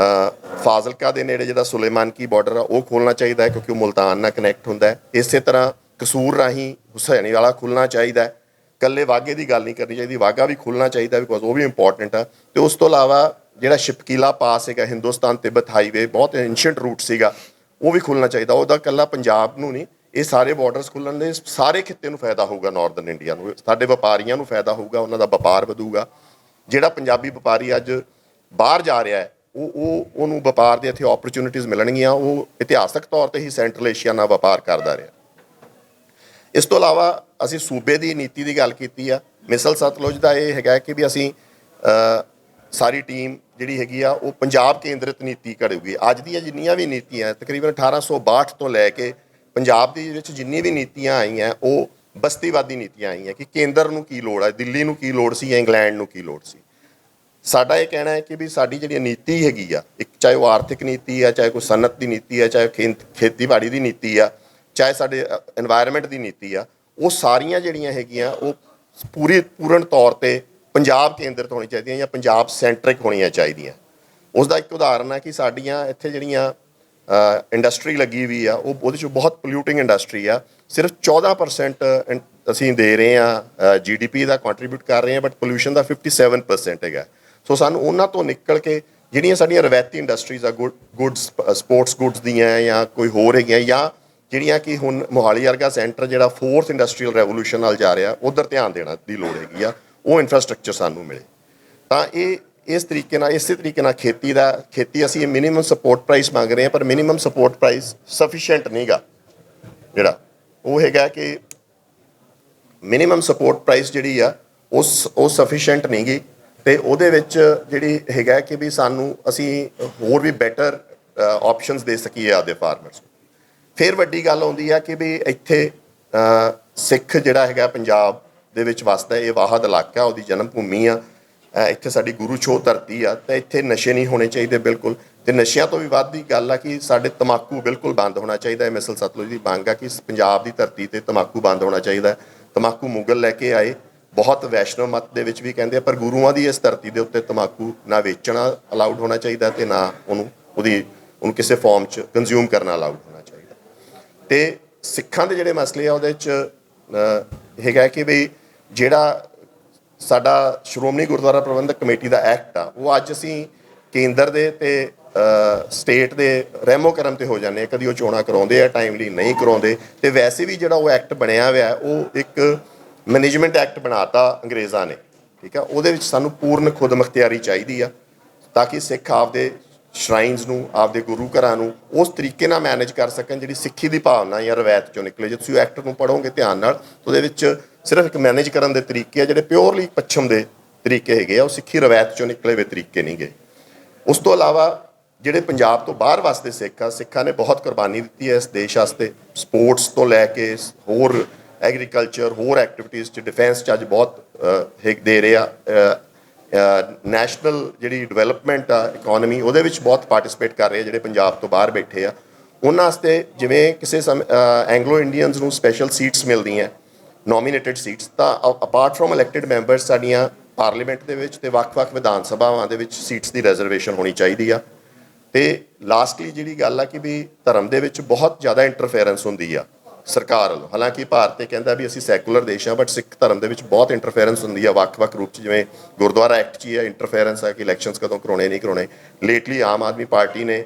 ਫਾਜ਼ਿਲਕਾ ਦੇ ਨੇੜੇ ਜਿਹੜਾ ਸੁਲੇਮਾਨ ਕੀ ਬਾਰਡਰ ਆ ਉਹ ਖੋਲ੍ਹਣਾ ਚਾਹੀਦਾ ਹੈ, ਕਿਉਂਕਿ ਉਹ ਮੁਲਤਾਨ ਨਾਲ ਕਨੈਕਟ ਹੁੰਦਾ ਹੈ। ਇਸੇ ਤਰ੍ਹਾਂ ਕਸੂਰ ਰਾਹੀਂ ਹੁਸੈਨੀ ਵਾਲਾ ਖੁੱਲ੍ਹਣਾ ਚਾਹੀਦਾ ਹੈ। ਇਕੱਲੇ ਵਾਘੇ ਦੀ ਗੱਲ ਨਹੀਂ ਕਰਨੀ ਚਾਹੀਦੀ, ਵਾਘਾ ਵੀ ਖੁੱਲ੍ਹਣਾ ਚਾਹੀਦਾ, ਬਿਕੋਜ਼ ਉਹ ਵੀ ਇੰਪੋਰਟੈਂਟ ਆ। ਅਤੇ ਉਸ ਤੋਂ ਇਲਾਵਾ ਜਿਹੜਾ ਸ਼ਿਪਕੀਲਾ ਪਾਸ ਹੈਗਾ, ਹਿੰਦੁਸਤਾਨ ਤਿੱਬਤ ਹਾਈਵੇ, ਬਹੁਤ ਐਂਸ਼ੀਅੰਟ ਰੂਟ ਸੀਗਾ, ਉਹ ਵੀ ਖੁੱਲ੍ਹਣਾ ਚਾਹੀਦਾ। ਉਹਦਾ ਇਕੱਲਾ ਪੰਜਾਬ ਨੂੰ ਨਹੀਂ, ਇਹ ਸਾਰੇ ਬਾਰਡਰਸ ਖੁੱਲ੍ਹਣ ਦੇ ਸਾਰੇ ਖਿੱਤੇ ਨੂੰ ਫਾਇਦਾ ਹੋਊਗਾ, ਨਾਰਦਰਨ ਇੰਡੀਆ ਨੂੰ, ਸਾਡੇ ਵਪਾਰੀਆਂ ਨੂੰ ਫਾਇਦਾ ਹੋਊਗਾ, ਉਹਨਾਂ ਦਾ ਵਪਾਰ ਵਧੂਗਾ। ਜਿਹੜਾ ਪੰਜਾਬੀ ਵਪਾਰੀ ਅੱਜ ਬਾਹਰ ਜਾ ਰਿਹਾ ਹੈ ਉਹਨੂੰ ਵਪਾਰ ਦੇ ਇੱਥੇ ਓਪਰਚੁਨਿਟੀਜ਼ ਮਿਲਣਗੀਆਂ। ਉਹ ਇਤਿਹਾਸਕ ਤੌਰ 'ਤੇ ਹੀ ਸੈਂਟਰਲ ਏਸ਼ੀਆ ਨਾਲ ਵਪਾਰ ਕਰਦਾ ਰਿਹਾ। ਇਸ ਤੋਂ ਇਲਾਵਾ ਅਸੀਂ ਸੂਬੇ ਦੀ ਨੀਤੀ ਦੀ ਗੱਲ ਕੀਤੀ ਆ। ਮਿਸਲ ਸਤਲੁਜ ਦਾ ਇਹ ਹੈਗਾ ਕਿ ਵੀ ਅਸੀਂ ਸਾਰੀ ਟੀਮ ਜਿਹੜੀ ਹੈਗੀ ਆ ਉਹ ਪੰਜਾਬ ਕੇਂਦਰਿਤ ਨੀਤੀ ਘੜੂਗੀ। ਅੱਜ ਦੀਆਂ ਜਿੰਨੀਆਂ ਵੀ ਨੀਤੀਆਂ ਤਕਰੀਬਨ 1862 ਤੋਂ ਲੈ ਕੇ ਪੰਜਾਬ ਦੇ ਵਿੱਚ ਜਿੰਨੀ ਵੀ ਨੀਤੀਆਂ ਆਈਆਂ ਉਹ ਬਸਤੀਵਾਦੀ ਨੀਤੀਆਂ ਆਈਆਂ ਕਿ ਕੇਂਦਰ ਨੂੰ ਕੀ ਲੋੜ ਹੈ, ਦਿੱਲੀ ਨੂੰ ਕੀ ਲੋੜ ਸੀ ਜਾਂ ਇੰਗਲੈਂਡ ਨੂੰ ਕੀ ਲੋੜ ਸੀ। ਸਾਡਾ ਇਹ ਕਹਿਣਾ ਹੈ ਕਿ ਵੀ ਸਾਡੀ ਜਿਹੜੀ ਨੀਤੀ ਹੈਗੀ ਆ, ਇੱਕ ਚਾਹੇ ਉਹ ਆਰਥਿਕ ਨੀਤੀ ਆ, ਚਾਹੇ ਕੋਈ ਸਨਅਤ ਦੀ ਨੀਤੀ ਆ, ਚਾਹੇ ਖੇਤੀਬਾੜੀ ਦੀ ਨੀਤੀ ਆ, ਚਾਹੇ ਸਾਡੇ এনवायरमेंट ਦੀ ਨੀਤੀ ਆ, ਉਹ ਸਾਰੀਆਂ ਜਿਹੜੀਆਂ ਹੈਗੀਆਂ ਉਹ ਪੂਰਨ ਤੌਰ 'ਤੇ ਪੰਜਾਬ ਕੇਂਦਰਿਤ ਹੋਣੀ ਚਾਹੀਦੀਆਂ ਜਾਂ ਪੰਜਾਬ ਸੈਂਟਰਿਕ ਹੋਣੀਆਂ ਚਾਹੀਦੀਆਂ। ਉਸ ਦਾ ਇੱਕ ਉਦਾਹਰਨ ਹੈ ਕਿ ਸਾਡੀਆਂ ਇੱਥੇ ਜਿਹੜੀਆਂ ਇੰਡਸਟਰੀ ਲੱਗੀ ਹੋਈ ਆ ਉਹ ਉਹਦੇ 'ਚ ਬਹੁਤ ਪੋਲਿਊਟਿੰਗ ਇੰਡਸਟਰੀ ਆ। ਸਿਰਫ 14% ਅਸੀਂ ਦੇ ਰਹੇ ਹਾਂ GDP ਦਾ ਕੰਟਰੀਬਿਊਟ ਕਰ ਰਹੇ ਹਾਂ, ਬਟ ਪੋਲਿਊਸ਼ਨ ਦਾ 57% ਹੈਗਾ। ਸੋ ਸਾਨੂੰ ਉਹਨਾਂ ਤੋਂ ਨਿਕਲ ਕੇ ਜਿਹੜੀਆਂ ਸਾਡੀਆਂ ਰਵਾਇਤੀ ਇੰਡਸਟਰੀਜ਼ ਆ, ਗੁੱਡਸ ਸਪੋਰਟਸ ਗੁੱਡਸ ਦੀਆਂ ਜਾਂ ਕੋਈ ਹੋਰ ਹੈਗੀਆਂ, ਜਾਂ ਜਿਹੜੀਆਂ ਕਿ ਹੁਣ ਮੋਹਾਲੀ ਵਰਗਾ ਸੈਂਟਰ ਜਿਹੜਾ 4th ਇੰਡਸਟਰੀਅਲ ਰੈਵੋਲੂਸ਼ਨ ਨਾਲ ਜਾ ਰਿਹਾ, ਉੱਧਰ ਧਿਆਨ ਦੇਣਾ ਦੀ ਲੋੜ ਹੈਗੀ ਆ। ਉਹ ਇਨਫਰਾਸਟਰਕਚਰ ਸਾਨੂੰ ਮਿਲੇ ਤਾਂ ਇਹ ਇਸੇ ਤਰੀਕੇ ਨਾਲ ਖੇਤੀ ਅਸੀਂ ਮਿਨੀਮਮ ਸਪੋਰਟ ਪ੍ਰਾਈਸ ਮੰਗ ਰਹੇ ਹਾਂ, ਪਰ ਮਿਨੀਮਮ ਸਪੋਰਟ ਪ੍ਰਾਈਸ ਸਫੀਸ਼ੀਐਂਟ ਨਹੀਂ ਗਾ। ਜਿਹੜਾ ਉਹ ਹੈਗਾ ਕਿ ਮਿਨੀਮਮ ਸਪੋਰਟ ਪ੍ਰਾਈਸ ਜਿਹੜੀ ਆ ਉਹ ਸਫੀਸ਼ੀਐਂਟ ਨਹੀਂ ਗੀ, ਅਤੇ ਉਹਦੇ ਵਿੱਚ ਜਿਹੜੀ ਹੈਗਾ ਕਿ ਵੀ ਅਸੀਂ ਹੋਰ ਵੀ ਬੈਟਰ ਆਪਸ਼ਨਸ ਦੇ ਸਕੀਏ ਆਪਦੇ ਫਾਰਮਰਸ ਨੂੰ। ਫਿਰ ਵੱਡੀ ਗੱਲ ਆਉਂਦੀ ਆ ਕਿ ਵੀ ਇੱਥੇ ਸਿੱਖ ਜਿਹੜਾ ਹੈਗਾ ਪੰਜਾਬ ਦੇ ਵਿੱਚ ਵਸਦਾ, ਇਹ ਵਾਹਦ ਇਲਾਕਾ, ਉਹਦੀ ਜਨਮ ਭੂਮੀ ਆ, ਇੱਥੇ ਸਾਡੀ ਗੁਰੂ ਛੋਹ ਧਰਤੀ ਆ, ਤਾਂ ਇੱਥੇ ਨਸ਼ੇ ਨਹੀਂ ਹੋਣੇ ਚਾਹੀਦੇ ਬਿਲਕੁਲ। ਅਤੇ ਨਸ਼ਿਆਂ ਤੋਂ ਵੀ ਵੱਧ ਦੀ ਗੱਲ ਆ ਕਿ ਸਾਡੇ ਤੰਬਾਕੂ ਬਿਲਕੁਲ ਬੰਦ ਹੋਣਾ ਚਾਹੀਦਾ ਹੈ। ਮਿਸਲ ਸਤਲੁਜ ਦੀ ਮੰਗ ਆ ਕਿ ਪੰਜਾਬ ਦੀ ਧਰਤੀ 'ਤੇ ਤੰਬਾਕੂ ਬੰਦ ਹੋਣਾ ਚਾਹੀਦਾ। ਤੰਬਾਕੂ ਮੁਗਲ ਲੈ ਕੇ ਆਏ, ਬਹੁਤ ਵੈਸ਼ਨਵ ਮਤ ਦੇ ਵਿੱਚ ਵੀ ਕਹਿੰਦੇ ਆ, ਪਰ ਗੁਰੂਆਂ ਦੀ ਇਸ ਧਰਤੀ ਦੇ ਉੱਤੇ ਤੰਬਾਕੂ ਨਾ ਵੇਚਣਾ ਅਲਾਊਡ ਹੋਣਾ ਚਾਹੀਦਾ ਅਤੇ ਨਾ ਉਹਨੂੰ ਕਿਸੇ ਫਾਰਮ 'ਚ ਕੰਜ਼ਿਊਮ ਕਰਨਾ ਅਲਾਊਡ ਹੋਣਾ ਚਾਹੀਦਾ। ਅਤੇ ਸਿੱਖਾਂ ਦੇ ਜਿਹੜੇ ਮਸਲੇ ਆ ਉਹਦੇ 'ਚ ਹੈਗਾ ਕਿ ਵੀ ਜਿਹੜਾ ਸਾਡਾ ਸ਼੍ਰੋਮਣੀ ਗੁਰਦੁਆਰਾ ਪ੍ਰਬੰਧਕ ਕਮੇਟੀ ਦਾ ਐਕਟ ਆ, ਉਹ ਅੱਜ ਅਸੀਂ ਕੇਂਦਰ ਦੇ ਅਤੇ ਸਟੇਟ ਦੇ ਰਹਿਮੋ ਕਰਮ 'ਤੇ ਹੋ ਜਾਂਦੇ ਹਾਂ। ਕਦੀ ਉਹ ਚੋਣਾਂ ਕਰਾਉਂਦੇ ਆ ਟਾਈਮਲੀ, ਨਹੀਂ ਕਰਾਉਂਦੇ। ਅਤੇ ਵੈਸੇ ਵੀ ਜਿਹੜਾ ਉਹ ਐਕਟ ਬਣਿਆ ਹੋਇਆ ਉਹ ਇੱਕ ਮੈਨੇਜਮੈਂਟ ਐਕਟ ਬਣਾਤਾ ਅੰਗਰੇਜ਼ਾਂ ਨੇ, ਠੀਕ ਆ। ਉਹਦੇ ਵਿੱਚ ਸਾਨੂੰ ਪੂਰਨ ਖੁਦ ਮੁਖਤਿਆਰੀ ਚਾਹੀਦੀ ਆ ਤਾਂ ਕਿ ਸਿੱਖ ਆਪਦੇ ਸ਼ਰਾਈਨਸ ਨੂੰ, ਆਪਦੇ ਗੁਰੂ ਘਰਾਂ ਨੂੰ ਉਸ ਤਰੀਕੇ ਨਾਲ ਮੈਨੇਜ ਕਰ ਸਕਣ ਜਿਹੜੀ ਸਿੱਖੀ ਦੀ ਭਾਵਨਾ ਜਾਂ ਰਵਾਇਤ 'ਚੋਂ ਨਿਕਲੇ। ਜੇ ਤੁਸੀਂ ਐਕਟ ਨੂੰ ਪੜ੍ਹੋਗੇ ਧਿਆਨ ਨਾਲ, ਉਹਦੇ ਵਿੱਚ ਸਿਰਫ ਇੱਕ ਮੈਨੇਜ ਕਰਨ ਦੇ ਤਰੀਕੇ ਆ ਜਿਹੜੇ ਪਿਓਰਲੀ ਪੱਛਮ ਦੇ ਤਰੀਕੇ ਹੈਗੇ ਆ, ਉਹ ਸਿੱਖੀ ਰਵਾਇਤ 'ਚੋਂ ਨਿਕਲੇ ਹੋਏ ਤਰੀਕੇ ਨਹੀਂ ਗਏ। ਉਸ ਤੋਂ ਇਲਾਵਾ ਜਿਹੜੇ ਪੰਜਾਬ ਤੋਂ ਬਾਹਰ ਵਸਦੇ ਸਿੱਖਾਂ ਨੇ ਬਹੁਤ ਕੁਰਬਾਨੀ ਦਿੱਤੀ ਹੈ ਇਸ ਦੇਸ਼ ਵਾਸਤੇ, ਸਪੋਰਟਸ ਤੋਂ ਲੈ ਕੇ ਹੋਰ ਐਗਰੀਕਲਚਰ, ਹੋਰ ਐਕਟੀਵਿਟੀਜ਼ 'ਚ, ਡਿਫੈਂਸ 'ਚ ਅੱਜ ਬਹੁਤ ਦੇ ਰਹੇ ਆ। ਨੈਸ਼ਨਲ ਜਿਹੜੀ ਡਿਵੈਲਪਮੈਂਟ ਆ ਇਕੋਨਮੀ, ਉਹਦੇ ਵਿੱਚ ਬਹੁਤ ਪਾਰਟੀਸਪੇਟ ਕਰ ਰਹੇ ਆ ਜਿਹੜੇ ਪੰਜਾਬ ਤੋਂ ਬਾਹਰ ਬੈਠੇ ਆ। ਉਹਨਾਂ ਵਾਸਤੇ ਜਿਵੇਂ ਕਿਸੇ ਐਂਗਲੋ ਇੰਡੀਅਨਸ ਨੂੰ ਸਪੈਸ਼ਲ ਸੀਟਸ ਮਿਲਦੀਆਂ, ਨੋਮੀਨੇਟਡ ਸੀਟਸ, ਤਾਂ ਅਪਾਰਟ ਫਰੋਮ ਇਲੈਕਟਿਡ ਮੈਂਬਰਸ ਸਾਡੀਆਂ ਪਾਰਲੀਮੈਂਟ ਦੇ ਵਿੱਚ ਅਤੇ ਵੱਖ-ਵੱਖ ਵਿਧਾਨ ਸਭਾਵਾਂ ਦੇ ਵਿੱਚ ਸੀਟਸ ਦੀ ਰਿਜ਼ਰਵੇਸ਼ਨ ਹੋਣੀ ਚਾਹੀਦੀ ਆ। ਅਤੇ ਲਾਸਟਲੀ ਜਿਹੜੀ ਗੱਲ ਆ ਕਿ ਵੀ ਧਰਮ ਦੇ ਵਿੱਚ ਬਹੁਤ ਜ਼ਿਆਦਾ ਇੰਟਰਫੇਰੈਂਸ ਹੁੰਦੀ ਆ ਸਰਕਾਰ ਵੱਲੋਂ। ਹਾਲਾਂਕਿ ਭਾਰਤ ਇਹ ਕਹਿੰਦਾ ਵੀ ਅਸੀਂ ਸੈਕੂਲਰ ਦੇਸ਼ ਹਾਂ, ਬਟ ਸਿੱਖ ਧਰਮ ਦੇ ਵਿੱਚ ਬਹੁਤ ਇੰਟਰਫੇਰੈਂਸ ਹੁੰਦੀ ਆ ਵੱਖ-ਵੱਖ ਰੂਪ 'ਚ। ਜਿਵੇਂ ਗੁਰਦੁਆਰਾ ਐਕਟ 'ਚ ਹੀ ਹੈ ਇੰਟਰਫੇਰੈਂਸ ਆ ਕਿ ਇਲੈਕਸ਼ਨਸ ਕਦੋਂ ਕਰਾਉਣੇ ਨਹੀਂ ਕਰਾਉਣੇ। ਲੇਟਲੀ ਆਮ ਆਦਮੀ ਪਾਰਟੀ ਨੇ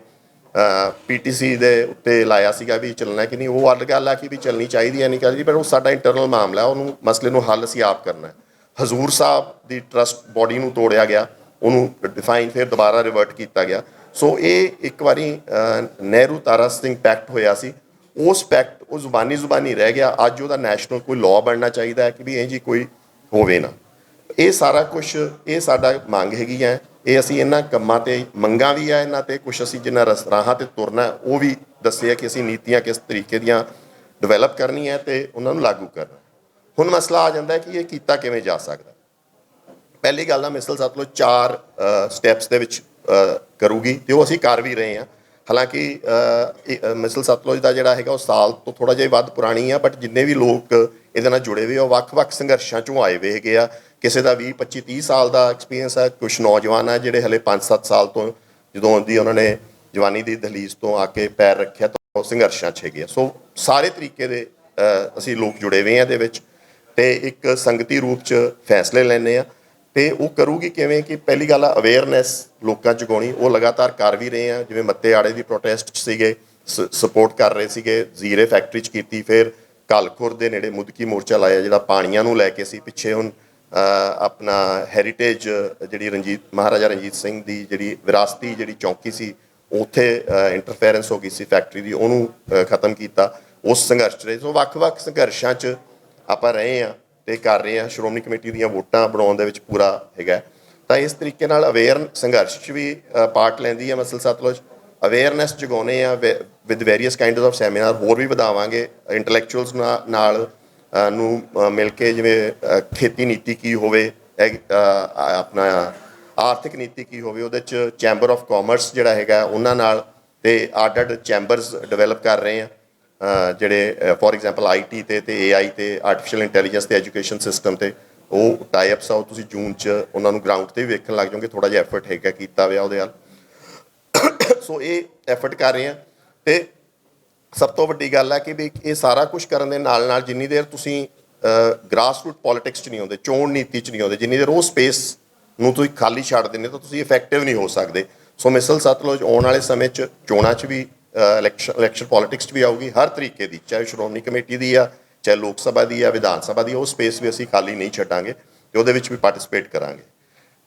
PTC ਦੇ ਉੱਤੇ ਲਾਇਆ ਸੀਗਾ ਵੀ ਚੱਲਣਾ ਕਿ ਨਹੀਂ। ਉਹ ਅੱਡ ਗੱਲ ਆ ਕਿ ਵੀ ਚੱਲਣੀ ਚਾਹੀਦੀ ਹੈ, ਨਹੀਂ ਚਾਹੀਦੀ, ਪਰ ਉਹ ਸਾਡਾ ਇੰਟਰਨਲ ਮਾਮਲਾ, ਉਹਨੂੰ ਮਸਲੇ ਨੂੰ ਹੱਲ ਅਸੀਂ ਆਪ ਕਰਨਾ। ਹਜ਼ੂਰ ਸਾਹਿਬ ਦੀ ਟਰਸਟ ਬੋਡੀ ਨੂੰ ਤੋੜਿਆ ਗਿਆ, ਉਹਨੂੰ ਡਿਫਾਈਨ ਫਿਰ ਦੁਬਾਰਾ ਰਿਵਰਟ ਕੀਤਾ ਗਿਆ। ਸੋ ਇਹ ਇੱਕ ਵਾਰੀ ਨਹਿਰੂ ਤਾਰਾ ਸਿੰਘ ਪੈਕਟ ਹੋਇਆ ਸੀ, ਉਸ ਪੈਕਟ ਉਹ ਜ਼ੁਬਾਨੀ ਰਹਿ ਗਿਆ। ਅੱਜ ਉਹਦਾ ਨੈਸ਼ਨਲ ਕੋਈ ਲਾਅ ਬਣਨਾ ਚਾਹੀਦਾ ਹੈ ਕਿ ਵੀ ਇਹ ਜੀ ਕੋਈ ਹੋਵੇ ਨਾ। ਇਹ ਸਾਰਾ ਕੁਛ ਇਹ ਸਾਡਾ ਮੰਗ ਹੈਗੀ ਹੈ। ਇਹ ਅਸੀਂ ਇਹਨਾਂ ਕੰਮਾਂ 'ਤੇ ਮੰਗਾਂ ਵੀ ਆ, ਇਹਨਾਂ 'ਤੇ ਕੁਛ ਅਸੀਂ ਜਿਨ੍ਹਾਂ ਰਾਹਾਂ 'ਤੇ ਤੁਰਨਾ ਉਹ ਵੀ ਦੱਸਿਆ ਕਿ ਅਸੀਂ ਨੀਤੀਆਂ ਕਿਸ ਤਰੀਕੇ ਦੀਆਂ ਡਿਵੈਲਪ ਕਰਨੀਆਂ ਅਤੇ ਉਹਨਾਂ ਨੂੰ ਲਾਗੂ ਕਰਨਾ। ਹੁਣ ਮਸਲਾ ਆ ਜਾਂਦਾ ਕਿ ਇਹ ਕੀਤਾ ਕਿਵੇਂ ਜਾ ਸਕਦਾ। ਪਹਿਲੀ ਗੱਲ ਆ, ਮਿਸਲ ਸਤਲੁਜ 4 ਸਟੈਪਸ ਦੇ ਵਿੱਚ ਕਰੂਗੀ ਅਤੇ ਉਹ ਅਸੀਂ ਕਰ ਵੀ ਰਹੇ ਹਾਂ। ਹਾਲਾਂਕਿ ਮਿਸਲ ਸਤਲੁਜ ਦਾ ਜਿਹੜਾ ਹੈਗਾ ਉਹ ਸਾਲ ਤੋਂ ਥੋੜ੍ਹਾ ਜਿਹਾ ਵੱਧ ਪੁਰਾਣੀ ਆ, ਬਟ ਜਿੰਨੇ ਵੀ ਲੋਕ ਇਹਦੇ ਨਾਲ ਜੁੜੇ ਹੋਏ ਉਹ ਵੱਖ-ਵੱਖ ਸੰਘਰਸ਼ਾਂ 'ਚੋਂ ਆਏ ਹੋਏ ਹੈਗੇ ਆ। ਕਿਸੇ ਦਾ 20, 25, 30 ਸਾਲ ਦਾ ਐਕਸਪੀਰੀਅੰਸ ਹੈ, ਕੁਛ ਨੌਜਵਾਨ ਹੈ ਜਿਹੜੇ ਹਲੇ 5-7 ਸਾਲ ਤੋਂ ਜਦੋਂ ਦੀ ਉਹਨਾਂ ਨੇ ਜਵਾਨੀ ਦੀ ਦਹਲੀਜ਼ ਤੋਂ ਆ ਕੇ ਪੈਰ ਰੱਖਿਆ ਤਾਂ ਉਹ ਸੰਘਰਸ਼ਾਂ 'ਚ ਹੈਗੇ ਆ। ਸੋ ਸਾਰੇ ਤਰੀਕੇ ਦੇ ਅਸੀਂ ਲੋਕ ਜੁੜੇ ਹੋਏ ਹਾਂ ਇਹਦੇ ਵਿੱਚ, ਅਤੇ ਇੱਕ ਸੰਗਤੀ ਰੂਪ 'ਚ ਫੈਸਲੇ ਲੈਂਦੇ ਹਾਂ। ਅਤੇ ਉਹ ਕਰੂਗੀ ਕਿਵੇਂ ਕਿ ਪਹਿਲੀ ਗੱਲ ਆ ਅਵੇਅਰਨੈਸ ਲੋਕਾਂ 'ਚ ਜਗਾਉਣੀ, ਉਹ ਲਗਾਤਾਰ ਕਰ ਵੀ ਰਹੇ ਆ। ਜਿਵੇਂ ਮੱਤੇ ਆੜੇ ਦੀ ਪ੍ਰੋਟੈਸਟ 'ਚ ਸੀਗੇ, ਸਪੋਰਟ ਕਰ ਰਹੇ ਸੀਗੇ, ਜ਼ੀਰੇ ਫੈਕਟਰੀ 'ਚ ਕੀਤੀ, ਫਿਰ ਘੱਲਖੁਰ ਦੇ ਨੇੜੇ ਮੁਦਕੀ ਮੋਰਚਾ ਲਾਇਆ ਜਿਹੜਾ ਪਾਣੀਆਂ ਨੂੰ ਲੈ ਕੇ ਸੀ। ਪਿੱਛੇ ਹੁਣ ਆਪਣਾ ਹੈਰੀਟੇਜ ਜਿਹੜੀ ਮਹਾਰਾਜਾ ਰਣਜੀਤ ਸਿੰਘ ਦੀ ਜਿਹੜੀ ਵਿਰਾਸਤੀ ਜਿਹੜੀ ਚੌਂਕੀ ਸੀ ਉੱਥੇ ਇੰਟਰਫੇਰੈਂਸ ਹੋ ਗਈ ਸੀ ਫੈਕਟਰੀ ਦੀ, ਉਹਨੂੰ ਖਤਮ ਕੀਤਾ। ਉਸ ਸੰਘਰਸ਼ 'ਚ ਰਹੇ। ਸੋ ਵੱਖ-ਵੱਖ ਸੰਘਰਸ਼ਾਂ 'ਚ ਆਪਾਂ ਰਹੇ ਹਾਂ ਅਤੇ ਕਰ ਰਹੇ ਹਾਂ। ਸ਼੍ਰੋਮਣੀ ਕਮੇਟੀ ਦੀਆਂ ਵੋਟਾਂ ਬਣਾਉਣ ਦੇ ਵਿੱਚ ਪੂਰਾ ਹੈਗਾ। ਤਾਂ ਇਸ ਤਰੀਕੇ ਨਾਲ ਅਵੇਅਰ ਸੰਘਰਸ਼ 'ਚ ਵੀ ਪਾਰਟ ਲੈਂਦੀ ਹੈ ਮਿਸਲ ਸਤਲੁਜ। ਅਵੇਅਰਨੈਸ ਜਗਾਉਂਦੇ ਆ with various kinds of seminar, ਹੋਰ ਵੀ ਵਧਾਵਾਂਗੇ। ਇੰਟਲੈਕਚੁਅਲਸ ਨਾਲ ਨੂੰ ਮਿਲ ਕੇ, ਜਿਵੇਂ ਖੇਤੀ ਨੀਤੀ ਕੀ ਹੋਵੇ, ਆਪਣਾ ਆਰਥਿਕ ਨੀਤੀ ਕੀ ਹੋਵੇ, ਉਹਦੇ 'ਚ ਚੈਂਬਰ ਆਫ ਕਾਮਰਸ ਜਿਹੜਾ ਹੈਗਾ ਉਹਨਾਂ ਨਾਲ, ਅਤੇ ਅੱਡ ਚੈਂਬਰਸ ਡਿਵੈਲਪ ਕਰ ਰਹੇ ਹਾਂ ਜਿਹੜੇ ਫੋਰ ਐਗਜ਼ਾਮਪਲ IT 'ਤੇ AI 'ਤੇ ਆਰਟੀਫਿਸ਼ੀਅਲ ਇੰਟੈਲੀਜੈਂਸ 'ਤੇ ਐਜੂਕੇਸ਼ਨ ਸਿਸਟਮ 'ਤੇ ਉਹ ਟਾਈਅਪਸ ਆ। ਉਹ ਤੁਸੀਂ ਜੂਨ 'ਚ ਉਹਨਾਂ ਨੂੰ ਗਰਾਊਂਡ 'ਤੇ ਵੀ ਵੇਖਣ ਲੱਗ ਜਾਓਗੇ। ਥੋੜ੍ਹਾ ਜਿਹਾ ਐਫਰਟ ਹੈਗਾ ਕੀਤਾ ਹੋਇਆ ਉਹਦੇ ਵੱਲ। ਸੋ ਇਹ ਐਫਰਟ ਕਰ ਰਹੇ ਹਾਂ। ਅਤੇ ਸਭ ਤੋਂ ਵੱਡੀ ਗੱਲ ਹੈ ਕਿ ਵੀ ਇਹ ਸਾਰਾ ਕੁਛ ਕਰਨ ਦੇ ਨਾਲ ਨਾਲ ਜਿੰਨੀ ਦੇਰ ਤੁਸੀਂ ਗ੍ਰਾਸ ਰੂਟ ਪੋਲੀਟਿਕਸ 'ਚ ਨਹੀਂ ਆਉਂਦੇ, ਚੋਣ ਨੀਤੀ 'ਚ ਨਹੀਂ ਆਉਂਦੇ, ਜਿੰਨੀ ਦੇਰ ਉਹ ਸਪੇਸ ਨੂੰ ਤੁਸੀਂ ਖਾਲੀ ਛੱਡ ਦਿੰਦੇ ਤਾਂ ਤੁਸੀਂ ਇਫੈਕਟਿਵ ਨਹੀਂ ਹੋ ਸਕਦੇ। ਸੋ ਮਿਸਲ ਸਤਲੁਜ ਆਉਣ ਵਾਲੇ ਸਮੇਂ 'ਚ ਚੋਣਾਂ 'ਚ ਵੀ ਇਲੈਕਸ਼ਨ ਪੋਲੀਟਿਕਸ 'ਚ ਵੀ ਆਊਗੀ, ਹਰ ਤਰੀਕੇ ਦੀ, ਚਾਹੇ ਸ਼੍ਰੋਮਣੀ ਕਮੇਟੀ ਦੀ ਆ, ਚਾਹੇ ਲੋਕ ਸਭਾ ਦੀ ਆ, ਵਿਧਾਨ ਸਭਾ ਦੀ, ਉਹ ਸਪੇਸ ਵੀ ਅਸੀਂ ਖਾਲੀ ਨਹੀਂ ਛੱਡਾਂਗੇ ਅਤੇ ਉਹਦੇ ਵਿੱਚ ਵੀ ਪਾਰਟੀਸਪੇਟ ਕਰਾਂਗੇ।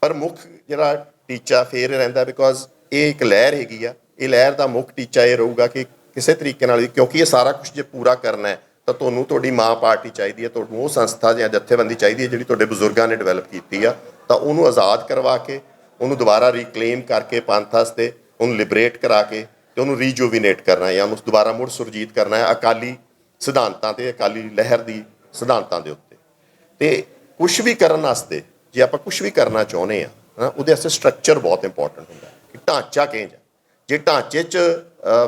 ਪਰ ਮੁੱਖ ਜਿਹੜਾ ਟੀਚਾ ਫੇਰ ਰਹਿੰਦਾ, ਬਿਕੋਜ਼ ਇਹ ਇੱਕ ਲਹਿਰ ਹੈਗੀ ਆ, ਇਹ ਲਹਿਰ ਦਾ ਮੁੱਖ ਟੀਚਾ ਇਹ ਰਹੂਗਾ ਕਿ ਕਿਸੇ ਤਰੀਕੇ ਨਾਲ ਵੀ, ਕਿਉਂਕਿ ਇਹ ਸਾਰਾ ਕੁਛ ਜੇ ਪੂਰਾ ਕਰਨਾ ਹੈ ਤਾਂ ਤੁਹਾਨੂੰ ਤੁਹਾਡੀ ਮਾਂ ਪਾਰਟੀ ਚਾਹੀਦੀ ਹੈ, ਤੁਹਾਨੂੰ ਉਹ ਸੰਸਥਾ ਜਾਂ ਜਥੇਬੰਦੀ ਚਾਹੀਦੀ ਹੈ ਜਿਹੜੀ ਤੁਹਾਡੇ ਬਜ਼ੁਰਗਾਂ ਨੇ ਡਿਵੈਲਪ ਕੀਤੀ ਆ। ਤਾਂ ਉਹਨੂੰ ਆਜ਼ਾਦ ਕਰਵਾ ਕੇ, ਉਹਨੂੰ ਦੁਬਾਰਾ ਰੀਕਲੇਮ ਕਰਕੇ ਪੰਥ ਵਾਸਤੇ, ਉਹਨੂੰ ਲਿਬਰੇਟ ਕਰਾ ਕੇ ਅਤੇ ਉਹਨੂੰ ਰੀਜੂਵੀਨੇਟ ਕਰਨਾ ਜਾਂ ਉਹਨੂੰ ਦੁਬਾਰਾ ਮੁੜ ਸੁਰਜੀਤ ਕਰਨਾ ਹੈ ਅਕਾਲੀ ਸਿਧਾਂਤਾਂ 'ਤੇ, ਅਕਾਲੀ ਲਹਿਰ ਦੀ ਸਿਧਾਂਤਾਂ ਦੇ ਉੱਤੇ। ਅਤੇ ਕੁਛ ਵੀ ਕਰਨ ਵਾਸਤੇ, ਜੇ ਆਪਾਂ ਕੁਛ ਵੀ ਕਰਨਾ ਚਾਹੁੰਦੇ ਹਾਂ, ਉਹਦੇ ਵਾਸਤੇ ਸਟਰਕਚਰ ਬਹੁਤ ਇੰਪੋਰਟੈਂਟ ਹੁੰਦਾ ਕਿ ਢਾਂਚਾ ਕਿੰਝ। ਜੇ ਢਾਂਚੇ 'ਚ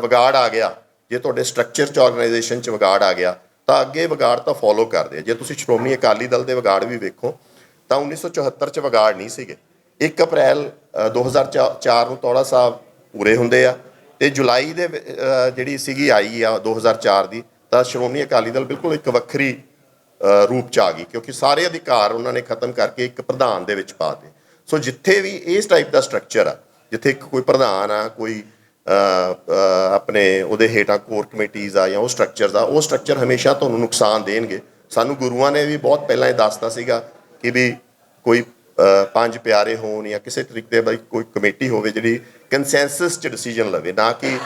ਵਿਗਾੜ ਆ ਗਿਆ, ਜੇ ਤੁਹਾਡੇ ਸਟਰਕਚਰ 'ਚ ਆਰਗੇਨਾਈਜੇਸ਼ਨ 'ਚ ਵਿਗਾੜ ਆ ਗਿਆ ਤਾਂ ਅੱਗੇ ਵਿਗਾੜ ਤਾਂ ਫੋਲੋ ਕਰਦੇ ਆ। ਜੇ ਤੁਸੀਂ ਸ਼੍ਰੋਮਣੀ ਅਕਾਲੀ ਦਲ ਦੇ ਵਿਗਾੜ ਵੀ ਵੇਖੋ ਤਾਂ 1974 'ਚ ਵਿਗਾੜ ਨਹੀਂ ਸੀਗੇ। 1 ਅਪ੍ਰੈਲ 2004 ਨੂੰ ਤੌੜਾ ਸਾਹਿਬ ਪੂਰੇ ਹੁੰਦੇ ਆ, ਅਤੇ ਜੁਲਾਈ ਦੇ ਜਿਹੜੀ ਸੀਗੀ ਆਈ ਆ 2004 ਦੀ, ਤਾਂ ਸ਼੍ਰੋਮਣੀ ਅਕਾਲੀ ਦਲ ਬਿਲਕੁਲ ਇੱਕ ਵੱਖਰੀ ਰੂਪ 'ਚ ਆ ਗਈ, ਕਿਉਂਕਿ ਸਾਰੇ ਅਧਿਕਾਰ ਉਹਨਾਂ ਨੇ ਖਤਮ ਕਰਕੇ ਇੱਕ ਪ੍ਰਧਾਨ ਦੇ ਵਿੱਚ ਪਾ ਦਿੱਤੇ। ਸੋ ਜਿੱਥੇ ਵੀ ਇਸ ਟਾਈਪ ਦਾ ਸਟਰਕਚਰ ਆ, ਜਿੱਥੇ ਇੱਕ ਕੋਈ ਪ੍ਰਧਾਨ ਆ, ਕੋਈ ਆਪਣੇ ਉਹਦੇ ਹੇਠਾਂ ਕੋਰ ਕਮੇਟੀਜ਼ ਆ ਜਾਂ ਉਹ ਸਟਰਕਚਰਸ ਆ, ਉਹ ਸਟਰਕਚਰ ਹਮੇਸ਼ਾ ਤੁਹਾਨੂੰ ਨੁਕਸਾਨ ਦੇਣਗੇ। ਸਾਨੂੰ ਗੁਰੂਆਂ ਨੇ ਵੀ ਬਹੁਤ ਪਹਿਲਾਂ ਇਹ ਦੱਸਤਾ ਸੀਗਾ ਕਿ ਵੀ ਕੋਈ 5 ਪਿਆਰੇ ਹੋਣ ਜਾਂ ਕਿਸੇ ਤਰੀਕੇ ਦੀ ਕੋਈ ਕਮੇਟੀ ਹੋਵੇ ਜਿਹੜੀ ਕੰਸੈਂਸਸ 'ਚ ਡਿਸੀਜਨ ਲਵੇ, ਨਾ ਕਿ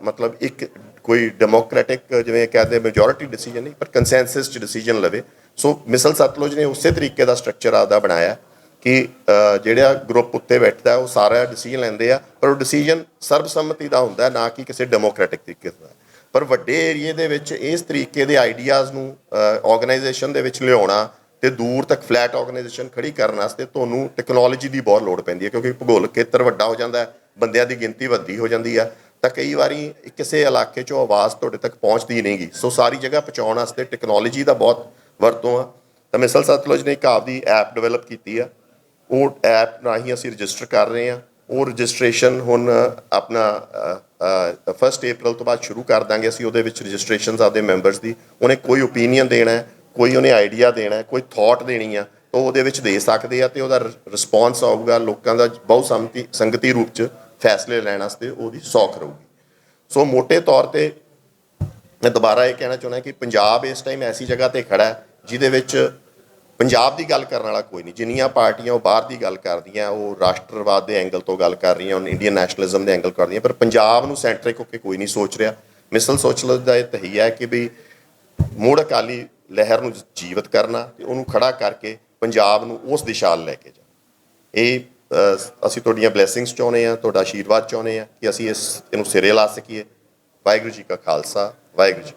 ਮਤਲਬ ਇੱਕ ਕੋਈ ਡੈਮੋਕ੍ਰੈਟਿਕ ਜਿਵੇਂ ਕਹਿੰਦੇ ਮੈਜੋਰਿਟੀ ਡਿਸੀਜਨ ਨਹੀਂ, ਪਰ ਕੰਸੈਂਸਸ 'ਚ ਡਿਸੀਜਨ ਲਵੇ। ਸੋ ਮਿਸਲ ਸਤਲੁਜ ਨੇ ਉਸੇ ਤਰੀਕੇ ਦਾ ਸਟਰਕਚਰ ਆਪਦਾ ਬਣਾਇਆ ਕਿ ਜਿਹੜਾ ਗਰੁੱਪ ਉੱਤੇ ਬੈਠਦਾ ਉਹ ਸਾਰਾ ਡਿਸੀਜਨ ਲੈਂਦੇ ਆ, ਪਰ ਉਹ ਡਿਸੀਜਨ ਸਰਬਸੰਮਤੀ ਦਾ ਹੁੰਦਾ, ਨਾ ਕਿ ਕਿਸੇ ਡੈਮੋਕ੍ਰੈਟਿਕ ਤਰੀਕੇ ਦਾ। ਪਰ ਵੱਡੇ ਏਰੀਏ ਦੇ ਵਿੱਚ ਇਸ ਤਰੀਕੇ ਦੇ ਆਈਡੀਆਜ਼ ਨੂੰ ਆਰਗੇਨਾਈਜੇਸ਼ਨ ਦੇ ਵਿੱਚ ਲਿਆਉਣਾ ਅਤੇ ਦੂਰ ਤੱਕ ਫਲੈਟ ਆਰਗੇਨਾਈਜੇਸ਼ਨ ਖੜੀ ਕਰਨ ਵਾਸਤੇ ਤੁਹਾਨੂੰ ਟੈਕਨੋਲੋਜੀ ਦੀ ਬਹੁਤ ਲੋੜ ਪੈਂਦੀ ਹੈ, ਕਿਉਂਕਿ ਭੂਗੋਲਿਕ ਖੇਤਰ ਵੱਡਾ ਹੋ ਜਾਂਦਾ, ਬੰਦਿਆਂ ਦੀ ਗਿਣਤੀ ਵੱਡੀ ਹੋ ਜਾਂਦੀ ਆ, ਤਾਂ ਕਈ ਵਾਰੀ ਕਿਸੇ ਇਲਾਕੇ 'ਚੋਂ ਆਵਾਜ਼ ਤੁਹਾਡੇ ਤੱਕ ਪਹੁੰਚਦੀ ਨਹੀਂ ਗੀ। ਸੋ ਸਾਰੀ ਜਗ੍ਹਾ ਪਹੁੰਚਾਉਣ ਵਾਸਤੇ ਟੈਕਨੋਲੋਜੀ ਦਾ ਬਹੁਤ ਵਰਤੋਂ ਆ। ਤਾਂ ਮਿਸਲ ਸਤਲੁਜ ਨੇ ਇੱਕ ਆਪਦੀ ਐਪ ਡਿਵੈਲਪ ਕੀਤੀ ਆ, ਉਹ ਐਪ ਰਾਹੀਂ ਅਸੀਂ ਰਜਿਸਟਰ ਕਰ ਰਹੇ ਹਾਂ। ਉਹ ਰਜਿਸਟ੍ਰੇਸ਼ਨ ਹੁਣ ਆਪਣਾ 1 ਅਪ੍ਰੈਲ ਤੋਂ ਬਾਅਦ ਸ਼ੁਰੂ ਕਰ ਦਾਂਗੇ ਅਸੀਂ। ਉਹਦੇ ਵਿੱਚ ਰਜਿਸਟ੍ਰੇਸ਼ਨ ਆਪਦੇ ਮੈਂਬਰਸ ਦੀ, ਉਹਨੇ ਕੋਈ ਓਪੀਨੀਅਨ ਦੇਣਾ, ਕੋਈ ਉਹਨੇ ਆਈਡੀਆ ਦੇਣਾ, ਕੋਈ ਥੋਟ ਦੇਣੀ ਆ, ਤਾਂ ਉਹਦੇ ਵਿੱਚ ਦੇ ਸਕਦੇ ਆ, ਅਤੇ ਉਹਦਾ ਰਿਸਪੌਂਸ ਆਊਗਾ ਲੋਕਾਂ ਦਾ ਬਹੁਤ ਸੰਗਤੀ ਰੂਪ 'ਚ ਫੈਸਲੇ ਲੈਣ ਵਾਸਤੇ ਉਹਦੀ ਸੌਖ ਰਹੂਗੀ। ਸੋ ਮੋਟੇ ਤੌਰ 'ਤੇ ਮੈਂ ਦੁਬਾਰਾ ਇਹ ਕਹਿਣਾ ਚਾਹੁੰਦਾ ਕਿ ਪੰਜਾਬ ਇਸ ਟਾਈਮ ਐਸੀ ਜਗ੍ਹਾ 'ਤੇ ਖੜ੍ਹਾ ਹੈ ਜਿਹਦੇ ਵਿੱਚ ਪੰਜਾਬ ਦੀ ਗੱਲ ਕਰਨ ਵਾਲਾ ਕੋਈ ਨਹੀਂ। ਜਿੰਨੀਆਂ ਪਾਰਟੀਆਂ ਉਹ ਬਾਹਰ ਦੀ ਗੱਲ ਕਰਦੀਆਂ, ਉਹ ਰਾਸ਼ਟਰਵਾਦ ਦੇ ਐਂਗਲ ਤੋਂ ਗੱਲ ਕਰ ਰਹੀਆਂ, ਇੰਡੀਅਨ ਨੈਸ਼ਨਲਿਜ਼ਮ ਦੇ ਐਂਗਲ ਕਰ ਰਹੀਆਂ, ਪਰ ਪੰਜਾਬ ਨੂੰ ਸੈਂਟਰਿਕ ਹੋ ਕੇ ਕੋਈ ਨਹੀਂ ਸੋਚ ਰਿਹਾ। ਮਿਸਲ ਸੋਚਲਜ ਦਾ ਇਹ ਤਹੀਆ ਹੈ ਕਿ ਵੀ ਮੁੜ ਅਕਾਲੀ ਲਹਿਰ ਨੂੰ ਜੀਵਤ ਕਰਨਾ ਅਤੇ ਉਹਨੂੰ ਖੜ੍ਹਾ ਕਰਕੇ ਪੰਜਾਬ ਨੂੰ ਉਸ ਦਿਸ਼ਾ ਲੈ ਕੇ ਜਾਣਾ। ਇਹ ਅਸੀਂ ਤੁਹਾਡੀਆਂ ਬਲੇਸਿੰਗਸ ਚਾਹੁੰਦੇ ਹਾਂ, ਤੁਹਾਡਾ ਆਸ਼ੀਰਵਾਦ ਚਾਹੁੰਦੇ ਹਾਂ ਕਿ ਅਸੀਂ ਇਹਨੂੰ ਸਿਰੇ ਲਾ ਸਕੀਏ। ਵਾਹਿਗੁਰੂ ਜੀ ਕਾ ਖਾਲਸਾ, ਵਾਹਿਗੁਰੂ ਜੀ।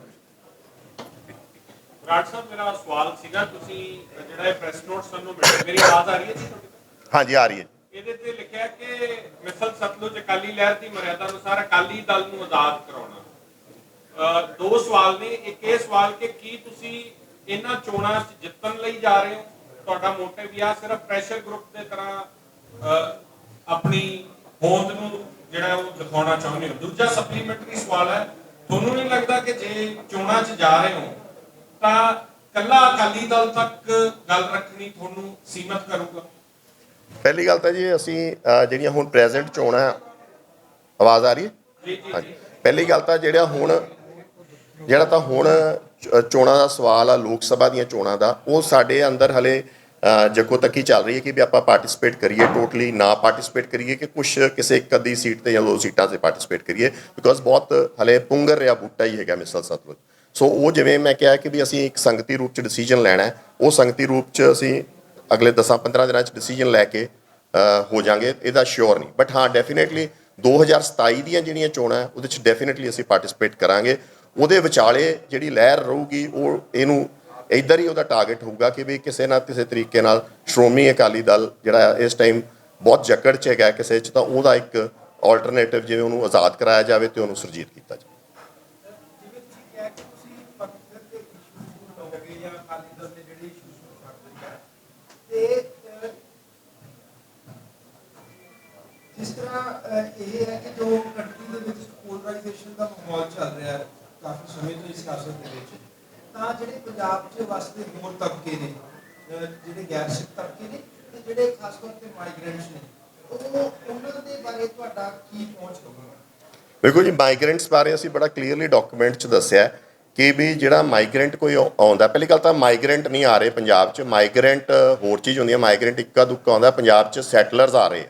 ਬਰਾੜ ਸਾਹਿਬ, ਮੇਰਾ ਸਵਾਲ ਸੀਗਾ, ਤੁਸੀਂ ਜਿਹੜਾ ਇਹ ਪ੍ਰੈਸ ਨੋਟ ਸਾਨੂੰ ਮਿਲਿਆ, ਮੇਰੀ ਆਵਾਜ਼ ਆ ਰਹੀ ਹੈ ਜੀ ਤੁਹਾਡੇ ਤੱਕ? ਹਾਂਜੀ, ਆ ਰਹੀ ਹੈ। ਇਹਦੇ ਤੇ ਲਿਖਿਆ ਕਿ ਮਿਸਲ ਸਤਲੁਜ ਅਕਾਲੀ ਲਹਿਰ ਦੀ ਮਰਿਆਦਾ ਅਨੁਸਾਰ ਅਕਾਲੀ ਦਲ ਨੂੰ ਆਜ਼ਾਦ ਕਰਾਉਣਾ। ਦੋ ਸਵਾਲ ਨੇ। ਇੱਕ ਇਹ ਸਵਾਲ ਕਿ ਕੀ ਤੁਸੀਂ ਇਹਨਾਂ ਚੋਣਾਂ 'ਚ ਜਿੱਤਣ ਲਈ ਜਾ ਰਹੇ ਹੋ, ਤੁਹਾਡਾ ਮੋਟਿਵ ਜਾਂ ਸਿਰਫ ਪ੍ਰੈਸ਼ਰ ਗਰੁੱਪ ਦੇ ਤਰ੍ਹਾਂ ਆਪਣੀ ਹੋਂਦ ਨੂੰ ਜਿਹੜਾ ਉਹ ਦਿਖਾਉਣਾ ਚਾਹੁੰਦੇ ਹੋ? ਦੂਜਾ ਸਪਲੀਮੈਂਟਰੀ ਸਵਾਲ ਹੈ, ਤੁਹਾਨੂੰ ਨਹੀਂ ਲੱਗਦਾ ਕਿ ਜੇ ਚੋਣਾਂ 'ਚ ਜਾ ਰਹੇ ਹੋ ਤਾਂ ਕੱਲਾ ਅਕਾਲੀ ਦਲ ਤੱਕ ਗੱਲ ਰੱਖਣੀ ਤੁਹਾਨੂੰ ਸੀਮਤ ਕਰੂਗਾ? ਪਹਿਲੀ ਗੱਲ ਤਾਂ ਜੀ ਅਸੀਂ ਜਿਹੜੀਆਂ ਹੁਣ ਪ੍ਰੈਜ਼ੈਂਟ ਚੋਣਾਂ, ਆਵਾਜ਼ ਆ ਰਹੀ ਹੈ? ਜੀ ਜੀ। ਹਾਂਜੀ, ਪਹਿਲੀ ਗੱਲ ਤਾਂ ਜਿਹੜਾ ਤਾਂ ਹੁਣ ਚੋਣਾਂ ਦਾ ਸਵਾਲ ਆ, ਲੋਕ ਸਭਾ ਦੀਆਂ ਚੋਣਾਂ ਦਾ, ਉਹ ਸਾਡੇ ਅੰਦਰ ਹਲੇ ਜੱਗੋ ਤੱਕੀ ਚੱਲ ਰਹੀ ਹੈ ਕਿ ਵੀ ਆਪਾਂ ਪਾਰਟਿਸਿਪੇਟ ਕਰੀਏ, ਟੋਟਲੀ ਨਾ ਪਾਰਟਿਸਿਪੇਟ ਕਰੀਏ, ਕਿ ਕੁਛ ਕਿਸੇ ਇੱਕ ਅੱਧੀ ਸੀਟ ਤੇ ਜਾਂ 2 ਸੀਟਾਂ 'ਤੇ ਪਾਰਟਿਸਿਪੇਟ ਕਰੀਏ, ਬਿਕੋਜ਼ ਬਹੁਤ ਹਲੇ ਪੁੰਗਰ ਰਿਹਾ ਬੂਟਾ ਹੀ ਹੈਗਾ ਮਿਸਲ ਸਤਲੁਜ। ਸੋ ਉਹ ਜਿਵੇਂ ਮੈਂ ਕਿਹਾ ਕਿ ਵੀ ਅਸੀਂ ਇੱਕ ਸੰਗਤੀ ਰੂਪ 'ਚ ਡਿਸੀਜਨ ਲੈਣਾ ਹੈ, ਉਹ ਸੰਗਤੀ ਰੂਪ 'ਚ ਅਸੀਂ ਅਗਲੇ 10-15 ਦਿਨਾਂ 'ਚ ਡਿਸੀਜਨ ਲੈ ਕੇ ਹੋ ਜਾਵਾਂਗੇ, ਇਹਦਾ ਸ਼ੋਰ ਨਹੀਂ। ਬਟ ਹਾਂ, ਡੈਫੀਨੇਟਲੀ 2027 ਦੀਆਂ ਜਿਹੜੀਆਂ ਚੋਣਾਂ ਹੈ ਉਹਦੇ 'ਚ ਡੈਫੀਨੇਟਲੀ ਅਸੀਂ ਪਾਰਟਿਸਿਪੇਟ ਕਰਾਂਗੇ। ਉਹਦੇ ਵਿਚਾਲੇ ਜਿਹੜੀ ਲਹਿਰ ਰਹੂਗੀ ਉਹ ਇਹਨੂੰ ਇੱਧਰ ਹੀ ਉਹਦਾ ਟਾਰਗੇਟ ਹੋਊਗਾ ਕਿ ਵੀ ਕਿਸੇ ਨਾ ਕਿਸੇ ਤਰੀਕੇ ਨਾਲ ਸ਼੍ਰੋਮਣੀ ਅਕਾਲੀ ਦਲ ਜਿਹੜਾ ਇਸ ਟਾਈਮ ਬਹੁਤ ਜਕੜ 'ਚ ਹੈਗਾ ਕਿਸੇ 'ਚ, ਤਾਂ ਉਹਦਾ ਇੱਕ ਆਲਟਰਨੇਟਿਵ ਜਿਵੇਂ ਉਹਨੂੰ ਆਜ਼ਾਦ ਕਰਾਇਆ ਜਾਵੇ ਤੇ ਉਹਨੂੰ ਸੁਰਜੀਤ ਕੀਤਾ ਜਾਵੇ। ਜਿਸ ਤਰ੍ਹਾਂ ਇਹ ਹੈ ਕਿ ਜੋ ਕੰਟਰੀ ਦੇ ਵਿੱਚ ਪੋਲਰਾਈਜੇਸ਼ਨ ਦਾ ਮਾਹੌਲ ਚੱਲ ਰਿਹਾ ਹੈ ਕਾਫੀ ਸਮੇਂ ਤੋਂ ਇਸ ਸਿਆਸਤ ਦੇ ਵਿੱਚ, ਤਾਂ ਜਿਹੜੇ ਪੰਜਾਬ 'ਚ ਵਸਦੇ ਹੋਰ ਤਬਕੇ ਨੇ, ਜਿਹੜੇ ਗੈਰ ਸਿੱਖ ਤਬਕੇ ਨੇ ਤੇ ਜਿਹੜੇ ਖਾਸ ਤੌਰ ਤੇ ਮਾਈਗ੍ਰੈਂਟਸ ਨੇ, ਉਹਨਾਂ ਦੇ ਬਾਰੇ ਤੁਹਾਡਾ ਕੀ ਪਹੁੰਚ ਹੋਊਗਾ? ਦੇਖੋ ਜੀ, ਮਾਈਗ੍ਰੈਂਟਸ ਬਾਰੇ ਅਸੀਂ ਬੜਾ ਕਲੀਅਰਲੀ ਡਾਕੂਮੈਂਟ 'ਚ ਦੱਸਿਆ ਕਿ ਵੀ ਜਿਹੜਾ ਮਾਈਗ੍ਰੈਂਟ ਕੋਈ ਆਉਂਦਾ, ਪਹਿਲੀ ਗੱਲ ਤਾਂ ਮਾਈਗ੍ਰੈਂਟ ਨਹੀਂ ਆ ਰਹੇ ਪੰਜਾਬ 'ਚ। ਮਾਈਗ੍ਰੈਂਟ ਹੋਰ ਚੀਜ਼ ਹੁੰਦੀ ਹੈ, ਮਾਈਗ੍ਰੈਂਟ ਇੱਕਾ ਦੁੱਕਾ ਆਉਂਦਾ। ਪੰਜਾਬ 'ਚ ਸੈਟਲਰਸ ਆ ਰਹੇ ਆ,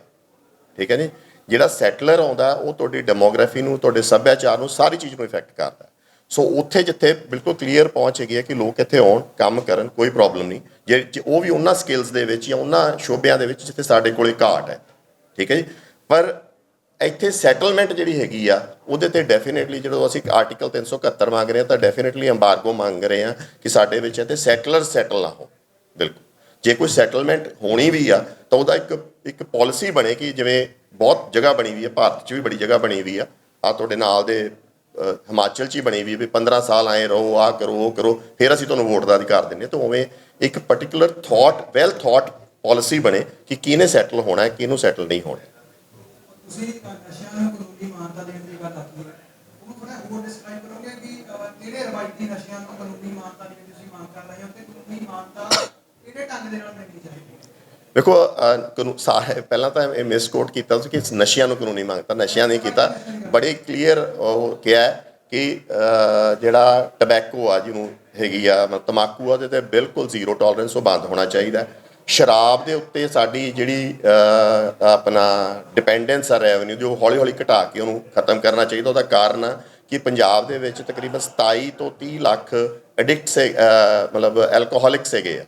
ਠੀਕ ਹੈ ਜੀ। ਜਿਹੜਾ ਸੈਟਲਰ ਆਉਂਦਾ ਉਹ ਤੁਹਾਡੀ ਡੈਮੋਗ੍ਰਾਫੀ ਨੂੰ, ਤੁਹਾਡੇ ਸੱਭਿਆਚਾਰ ਨੂੰ, ਸਾਰੀ ਚੀਜ਼ ਨੂੰ ਇਫੈਕਟ ਕਰਦਾ। ਸੋ ਉੱਥੇ ਜਿੱਥੇ ਬਿਲਕੁਲ ਕਲੀਅਰ ਪਹੁੰਚ ਹੈਗੀ ਹੈ ਕਿ ਲੋਕ ਇੱਥੇ ਆਉਣ, ਕੰਮ ਕਰਨ, ਕੋਈ ਪ੍ਰੋਬਲਮ ਨਹੀਂ, ਜੇ ਉਹ ਵੀ ਉਹਨਾਂ ਸਕਿੱਲਸ ਦੇ ਵਿੱਚ ਜਾਂ ਉਹਨਾਂ ਸ਼ੋਬਿਆਂ ਦੇ ਵਿੱਚ ਜਿੱਥੇ ਸਾਡੇ ਕੋਲੇ ਘਾਟ ਹੈ, ਠੀਕ ਹੈ ਜੀ। ਪਰ ਇੱਥੇ ਸੈਟਲਮੈਂਟ ਜਿਹੜੀ ਹੈਗੀ ਆ ਉਹਦੇ ਤੇ ਡੈਫੀਨੇਟਲੀ ਜਦੋਂ ਅਸੀਂ ਆਰਟੀਕਲ 371 ਮੰਗ ਰਹੇ ਹਾਂ ਤਾਂ ਡੈਫੀਨੇਟਲੀ ਅੰਬਾਰਗੋ ਮੰਗ ਰਹੇ ਹਾਂ ਕਿ ਸਾਡੇ ਵਿੱਚ ਇੱਥੇ ਸੈਟਲਰਸ ਸੈਟਲ ਨਾ ਹੋ। ਬਿਲਕੁਲ, ਜੇ ਕੋਈ ਸੈਟਲਮੈਂਟ ਹੋਣੀ ਵੀ ਆ ਤਾਂ ਉਹਦਾ ਇੱਕ ਪਾਲਿਸੀ ਬਣੇ ਕਿ ਜਿਵੇਂ ਬਹੁਤ ਜਗ੍ਹਾ ਬਣੀ ਹੋਈ ਹੈ, ਭਾਰਤ 'ਚ ਵੀ ਬੜੀ ਜਗ੍ਹਾ ਬਣੀ ਹੋਈ ਆ ਤੁਹਾਡੇ ਨਾਲ ਦੇ ਹਿਮਾਚਲ 'ਚ ਹੀ ਬਣੀ ਹੋਈ ਵੀ 15 ਸਾਲ ਆਏ ਰਹੋ, ਆਹ ਕਰੋ, ਉਹ ਕਰੋ, ਫਿਰ ਅਸੀਂ ਤੁਹਾਨੂੰ ਵੋਟ ਦਾ ਅਧਿਕਾਰ ਦਿੰਦੇ। ਤਾਂ ਉਵੇਂ ਇੱਕ ਪਰਟੀਕੁਲਰ ਵੈਲ ਥਾਟ ਪਾਲਿਸੀ ਬਣੇ ਕਿ ਕਿਹਨੇ ਸੈਟਲ ਹੋਣਾ ਹੈ, ਕਿਹਨੂੰ ਸੈਟਲ ਨਹੀਂ ਹੋਣਾ। ਤੁਸੀਂ ਨਸ਼ਿਆਂ ਨੂੰ ਕਾਨੂੰਨੀ ਮਾਨਤਾ ਦੇਣ ਦੀ ਗੱਲ ਆਖੀ ਹੈ, ਉਹਨੂੰ ਥੋੜਾ ਹੋਰ ਡਿਸਕ੍ਰਾਈਬ ਕਰੋਗੇ ਕਿ ਕਿਹੜੇ ਰਵਾਇਤੀ ਨਸ਼ਿਆਂ ਨੂੰ ਕਾਨੂੰਨੀ ਮਾਨਤਾ ਦੀ ਤੁਸੀਂ ਮੰਗ ਕਰ ਰਹੇ ਹੋ ਤੇ ਕਾਨੂੰਨੀ ਮਾਨਤਾ ਕਿਹੜੇ ਢੰਗ ਦੇ ਨਾਲ ਮਿਲਣੀ ਚਾਹੀਦੀ ਹੈ? ਦੇਖੋ, ਪਹਿਲਾਂ ਤਾਂ ਇਹ ਮਿਸਕੋਟ ਕੀਤਾ ਸੀ ਕਿ ਨਸ਼ਿਆਂ ਨੂੰ ਕਾਨੂੰਨੀ ਮੰਗਤਾ, ਨਸ਼ਿਆਂ ਨਹੀਂ ਕੀਤਾ। ਬੜੇ ਕਲੀਅਰ ਉਹ ਕਿਹਾ ਕਿ ਜਿਹੜਾ ਟਬੈਕੋ ਆ, ਜਿਹਨੂੰ ਹੈਗੀ ਆ ਮਤਲਬ ਤੰਬਾਕੂ ਆ, ਉਹਦੇ 'ਤੇ ਬਿਲਕੁਲ ਜ਼ੀਰੋ ਟੋਲਰੈਂਸ, ਉਹ ਬੰਦ ਹੋਣਾ ਚਾਹੀਦਾ। ਸ਼ਰਾਬ ਦੇ ਉੱਤੇ ਸਾਡੀ ਜਿਹੜੀ ਆਪਣਾ ਡਿਪੈਂਡੈਂਸ ਆ ਰੈਵਨਿਊ ਦੀ, ਉਹ ਹੌਲੀ ਹੌਲੀ ਘਟਾ ਕੇ ਉਹਨੂੰ ਖਤਮ ਕਰਨਾ ਚਾਹੀਦਾ। ਉਹਦਾ ਕਾਰਨ ਆ ਕਿ ਪੰਜਾਬ ਦੇ ਵਿੱਚ ਤਕਰੀਬਨ 27 ਤੋਂ 30 ਲੱਖ ਐਡਿਕਟਸ ਮਤਲਬ ਐਲਕੋਹਲਿਕਸ ਹੈਗੇ ਆ,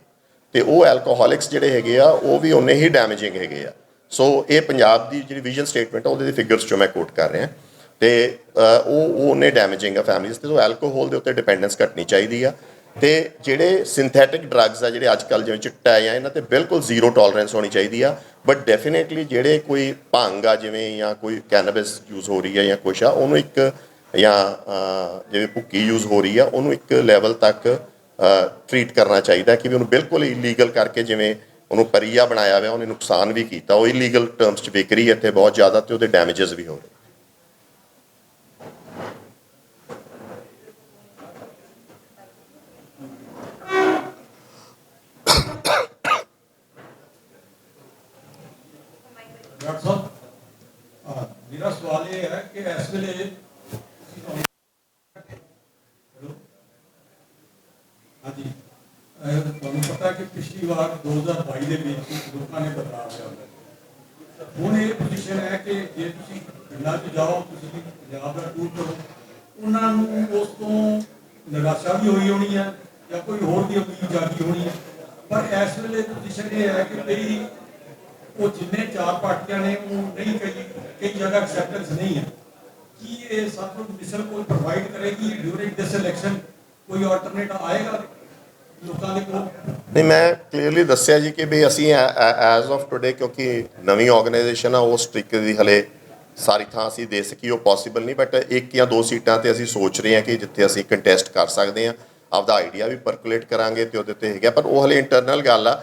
ਅਤੇ ਉਹ ਐਲਕੋਹਲਿਕਸ ਜਿਹੜੇ ਹੈਗੇ ਆ ਉਹ ਵੀ ਉਨੇ ਹੀ ਡੈਮੇਜਿੰਗ ਹੈਗੇ ਆ। ਸੋ ਇਹ ਪੰਜਾਬ ਦੀ ਜਿਹੜੀ ਵਿਜ਼ਨ ਸਟੇਟਮੈਂਟ ਆ ਉਹਦੇ ਦੇ ਫਿਗਰਸ 'ਚੋਂ ਮੈਂ ਕੋਟ ਕਰ ਰਿਹਾ, ਅਤੇ ਉਹ ਉਨੇ ਡੈਮੇਜਿੰਗ ਆ ਫੈਮਲੀਜ਼ 'ਤੇ। ਸੋ ਐਲਕੋਹਲ ਦੇ ਉੱਤੇ ਡਿਪੈਂਡੈਂਸ ਘਟਣੀ ਚਾਹੀਦੀ ਆ। ਅਤੇ ਜਿਹੜੇ ਸਿੰਥੈਟਿਕ ਡਰੱਗਸ ਆ, ਜਿਹੜੇ ਅੱਜ ਕੱਲ੍ਹ ਜਿਵੇਂ ਚਿੱਟਾ ਆ, ਇਹਨਾਂ 'ਤੇ ਬਿਲਕੁਲ ਜ਼ੀਰੋ ਟੋਲਰੈਂਸ ਹੋਣੀ ਚਾਹੀਦੀ ਆ। ਬਟ ਡੈਫੀਨੇਟਲੀ ਜਿਹੜੇ ਕੋਈ ਭੰਗ ਆ ਜਿਵੇਂ, ਜਾਂ ਕੋਈ ਕੈਨੇਬਿਸ ਯੂਜ਼ ਹੋ ਰਹੀ ਹੈ ਜਾਂ ਕੁਛ ਆ, ਉਹਨੂੰ ਇੱਕ ਜਾਂ ਜਿਵੇਂ ਭੁੱਕੀ ਯੂਜ਼ ਹੋ ਰਹੀ ਆ, ਉਹਨੂੰ ਇੱਕ ਲੈਵਲ ਤੱਕ ਟਰੀਟ ਕਰਨਾ ਚਾਹੀਦਾ ਕਿ ਵੀ ਉਹਨੂੰ ਬਿਲਕੁਲ ਇਲੀਗਲ ਕਰਕੇ, ਜਿਵੇਂ ਉਹਨੂੰ ਪਰੀਆ ਬਣਾਇਆ ਹੋਇਆ, ਉਹਨੇ ਨੁਕਸਾਨ ਵੀ ਕੀਤਾ, ਉਹ ਇਲੀਗਲ ਟਰਮਸ 'ਚ ਵਿਕ ਰਹੀ ਹੈ ਇੱਥੇ ਬਹੁਤ ਜ਼ਿਆਦਾ, ਅਤੇ ਉਹਦੇ ਡੈਮੇਜਸ ਵੀ ਹੋ ਰਹੇ। ਡਾਕਟਰ ਸਾਹਿਬ, ਮੇਰਾ ਸਵਾਲ ਇਹ ਹੈ ਕਿ ਇਸ ਵੇਲੇ ਹਾਂਜੀ, ਤੁਹਾਨੂੰ ਪਤਾ ਕਿ ਪਿਛਲੀ ਵਾਰ 2022 ਦੇ ਵਿੱਚ ਲੋਕਾਂ ਨੇ ਬਦਲਾਅ ਲਿਆ। ਹੁਣ ਇਹ ਪੋਜੀਸ਼ਨ ਹੈ ਕਿ ਜੇ ਤੁਸੀਂ ਪਿੰਡਾਂ 'ਚ ਜਾਓ, ਤੁਸੀਂ ਪੰਜਾਬ ਦਾ ਟੂਰ ਕਰੋ, ਉਹਨਾਂ ਨੂੰ ਉਸ ਤੋਂ ਨਿਰਾਸ਼ਾ ਵੀ ਹੋਈ ਹੋਣੀ ਹੈ ਜਾਂ ਕੋਈ ਹੋਰ ਦੀ ਉਮੀਦ ਜਾਗੀ ਹੋਣੀ ਹੈ। ਪਰ ਇਸ ਵੇਲੇ ਪੋਜੀਸ਼ਨ ਇਹ ਹੈ ਕਿ ਕਈ ਉਹ ਜਿੰਨੇ 4 ਪਾਰਟੀਆਂ ਨੇ ਉਹ ਨਹੀਂ, ਕਈ ਜਗ੍ਹਾ ਐਕਸੈਪਟੈਂਸ ਨਹੀਂ ਹੈ। ਕੀ ਇਹ ਸਤਲੁਜ ਮਿਸ਼ਨ ਕੋਈ ਪ੍ਰੋਵਾਈਡ ਕਰੇਗੀ ਡਿਊਰਿੰਗ ਦਿਸ ਇਲੈਕਸ਼ਨ? ਕੋਈ ਆਲਟਰਨੇਟ ਆਏਗਾ ਲੋਕਾਂ ਦੇ ਕੋਲ? ਨਹੀਂ, ਮੈਂ ਕਲੀਅਰਲੀ ਦੱਸਿਆ ਜੀ ਕਿ ਵੀ ਅਸੀਂ ਐਜ਼ ਆਫ ਟੁਡੇ, ਕਿਉਂਕਿ ਨਵੀਂ ਆਰਗੇਨਾਈਜੇਸ਼ਨ ਆ, ਉਸ ਤਰੀਕੇ ਦੀ ਹਲੇ ਸਾਰੀ ਥਾਂ ਅਸੀਂ ਦੇ ਸਕੀਏ ਉਹ ਪੋਸੀਬਲ ਨਹੀਂ, ਬਟ 1 ਜਾਂ 2 ਸੀਟਾਂ ਤੇ ਅਸੀਂ ਸੋਚ ਰਹੇ ਹਾਂ ਕਿ ਜਿੱਥੇ ਅਸੀਂ ਕੰਟੈਸਟ ਕਰ ਸਕਦੇ ਹਾਂ। ਆਪਦਾ ਆਈਡੀਆ ਵੀ ਪਰਕੂਲੇਟ ਕਰਾਂਗੇ ਤੇ ਉਹਦੇ ਤੇ ਹੈਗਾ, ਪਰ ਉਹ ਹਲੇ ਇੰਟਰਨਲ ਗੱਲ ਆ।